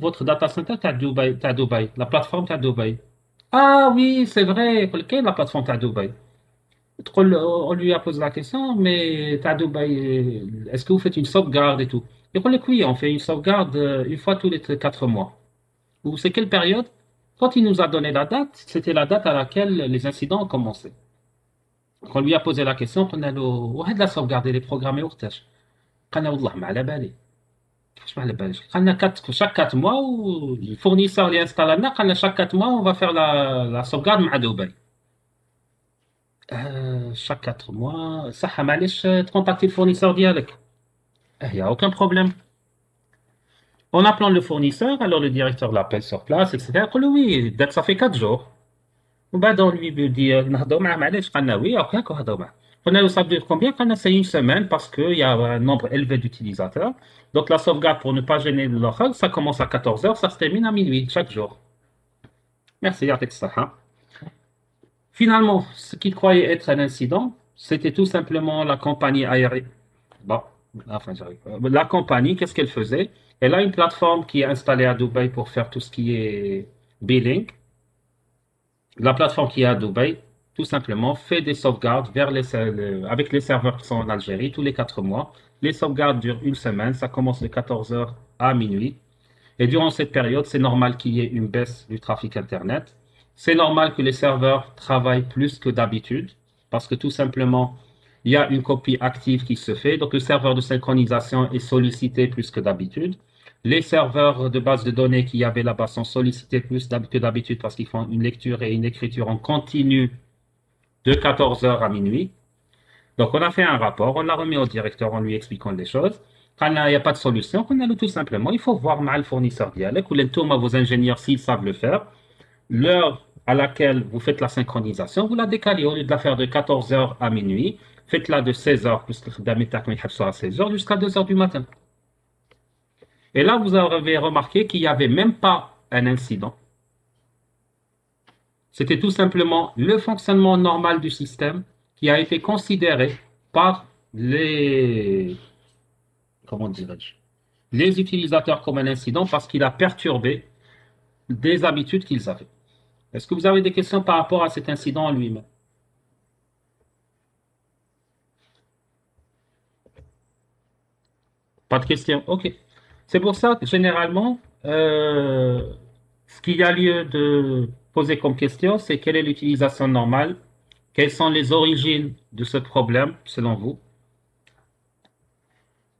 Speaker 1: votre data center est à Dubaï, la plateforme est à Dubaï. Ah oui, c'est vrai, la plateforme est à Dubaï. On lui a posé la question, mais à Dubaï, est-ce que vous faites une sauvegarde et tout? Il dit, oui, on fait une sauvegarde une fois tous les 4 mois. Ou c'est quelle période? Quand il nous a donné la date, c'était la date à laquelle les incidents ont commencé. On lui a posé la question, on a dit, la sauvegarde, elle est programmée au tâche. قالنا والله ما على بالي كيفاش ما على باليش قالنا chaque 4 mois le fournisseur اللي انستال لنا قالنا chaque 4 mois on va faire la sauvegarde مع دبي chaque 4 mois صح معليش تكونتاكتي الفورنيسور ديالك il y a aucun problème. En appelant le fournisseur, alors le directeur l'appelle sur place, etc. Il dit oui, ça fait 4 jours. وبعد on lui dit نهضروا معاه معليش قالنا oui, ok, نهضروا معاه. On a ça dure combien? C'est une semaine parce qu'il y a un nombre élevé d'utilisateurs. Donc la sauvegarde pour ne pas gêner le local, ça commence à 14h, ça se termine à minuit chaque jour. Merci, Yatek Saha. Finalement, ce qu'il croyait être un incident, c'était tout simplement la compagnie aérienne. Bon, enfin, la compagnie, qu'est-ce qu'elle faisait? Elle a une plateforme qui est installée à Dubaï pour faire tout ce qui est billing. La plateforme qui est à Dubaï, tout simplement, fait des sauvegardes avec les serveurs qui sont en Algérie tous les 4 mois. Les sauvegardes durent une semaine, ça commence de 14 heures à minuit. Et durant cette période, c'est normal qu'il y ait une baisse du trafic Internet. C'est normal que les serveurs travaillent plus que d'habitude, parce que tout simplement, il y a une copie active qui se fait. Donc, le serveur de synchronisation est sollicité plus que d'habitude. Les serveurs de base de données qu'il y avait là-bas sont sollicités plus que d'habitude parce qu'ils font une lecture et une écriture en continu de 14 heures à minuit. Donc, on a fait un rapport, on l'a remis au directeur en lui expliquant les choses. Quand il n'y a pas de solution, on a tout simplement, il faut voir mal le fournisseur dialogue ou les tours à vos ingénieurs s'ils savent le faire. L'heure à laquelle vous faites la synchronisation, vous la décalez. Au lieu de la faire de 14 heures à minuit, faites-la de 16 heures, à 16 heures jusqu'à 2 heures du matin. Et là, vous avez remarqué qu'il n'y avait même pas un incident. C'était tout simplement le fonctionnement normal du système qui a été considéré par comment dirais-je, les utilisateurs comme un incident parce qu'il a perturbé des habitudes qu'ils avaient. Est-ce que vous avez des questions par rapport à cet incident en lui-même? Pas de questions? OK. C'est pour ça que généralement, ce qu'il y a lieu de poser comme question, c'est quelle est l'utilisation normale? Quelles sont les origines de ce problème, selon vous?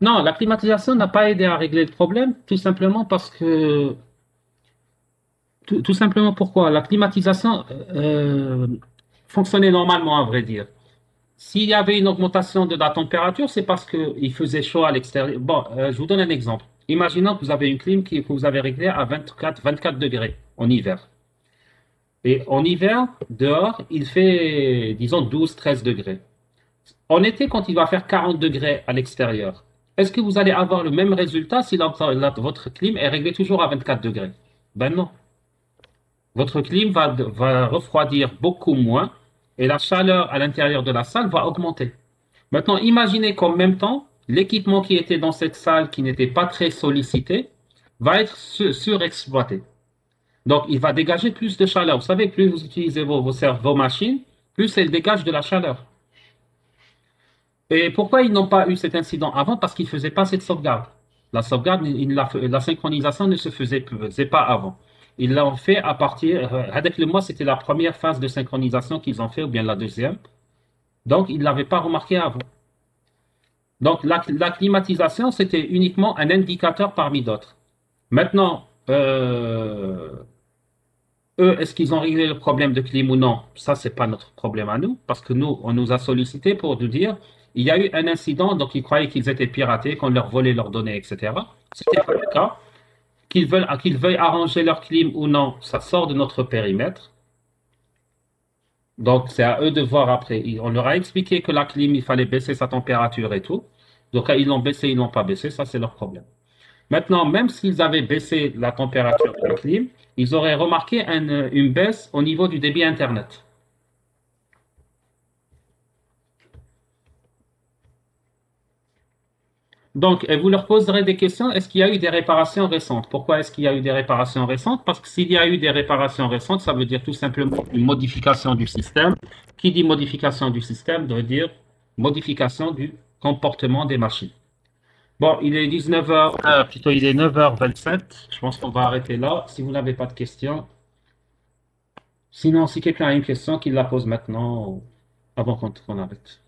Speaker 1: Non, la climatisation n'a pas aidé à régler le problème, tout simplement parce que... Tout simplement pourquoi? La climatisation fonctionnait normalement, à vrai dire. S'il y avait une augmentation de la température, c'est parce qu'il faisait chaud à l'extérieur. Bon, je vous donne un exemple. Imaginons que vous avez une clim que vous avez réglée à 24 degrés en hiver. Et en hiver, dehors, il fait, disons, 12-13 degrés. En été, quand il va faire 40 degrés à l'extérieur, est-ce que vous allez avoir le même résultat si votre clim est réglée toujours à 24 degrés? Ben non. Votre clim va refroidir beaucoup moins et la chaleur à l'intérieur de la salle va augmenter. Maintenant, imaginez qu'en même temps, l'équipement qui était dans cette salle, qui n'était pas très sollicité, va être surexploité. Donc, il va dégager plus de chaleur. Vous savez, plus vous utilisez vos machines, plus elles dégagent de la chaleur. Et pourquoi ils n'ont pas eu cet incident avant? Parce qu'ils ne faisaient pas cette sauvegarde. La sauvegarde, la synchronisation ne se faisait pas avant. Ils l'ont fait à partir, avec le mois, c'était la première phase de synchronisation qu'ils ont fait, ou bien la deuxième. Donc, ils ne l'avaient pas remarqué avant. Donc, la climatisation, c'était uniquement un indicateur parmi d'autres. Maintenant, eux, est-ce qu'ils ont réglé le problème de clim ou non? Ça, c'est pas notre problème à nous, parce que nous, on nous a sollicité pour nous dire, il y a eu un incident, donc ils croyaient qu'ils étaient piratés, qu'on leur volait leurs données, etc. C'était pas le cas. Qu'ils veuillent arranger leur clim ou non, ça sort de notre périmètre. Donc, c'est à eux de voir après. On leur a expliqué que la clim, il fallait baisser sa température et tout. Donc, ils l'ont baissé, ils l'ont pas baissé, ça, c'est leur problème. Maintenant, même s'ils avaient baissé la température de la clim, ils auraient remarqué une baisse au niveau du débit Internet. Donc, vous leur poserez des questions. Est-ce qu'il y a eu des réparations récentes? Pourquoi est-ce qu'il y a eu des réparations récentes? Parce que s'il y a eu des réparations récentes, ça veut dire tout simplement une modification du système. Qui dit modification du système veut dire modification du comportement des machines. Bon, il est 19h, plutôt il est 9h27. Je pense qu'on va arrêter là. Si vous n'avez pas de questions. Sinon, si quelqu'un a une question, qu'il la pose maintenant, avant qu'on arrête.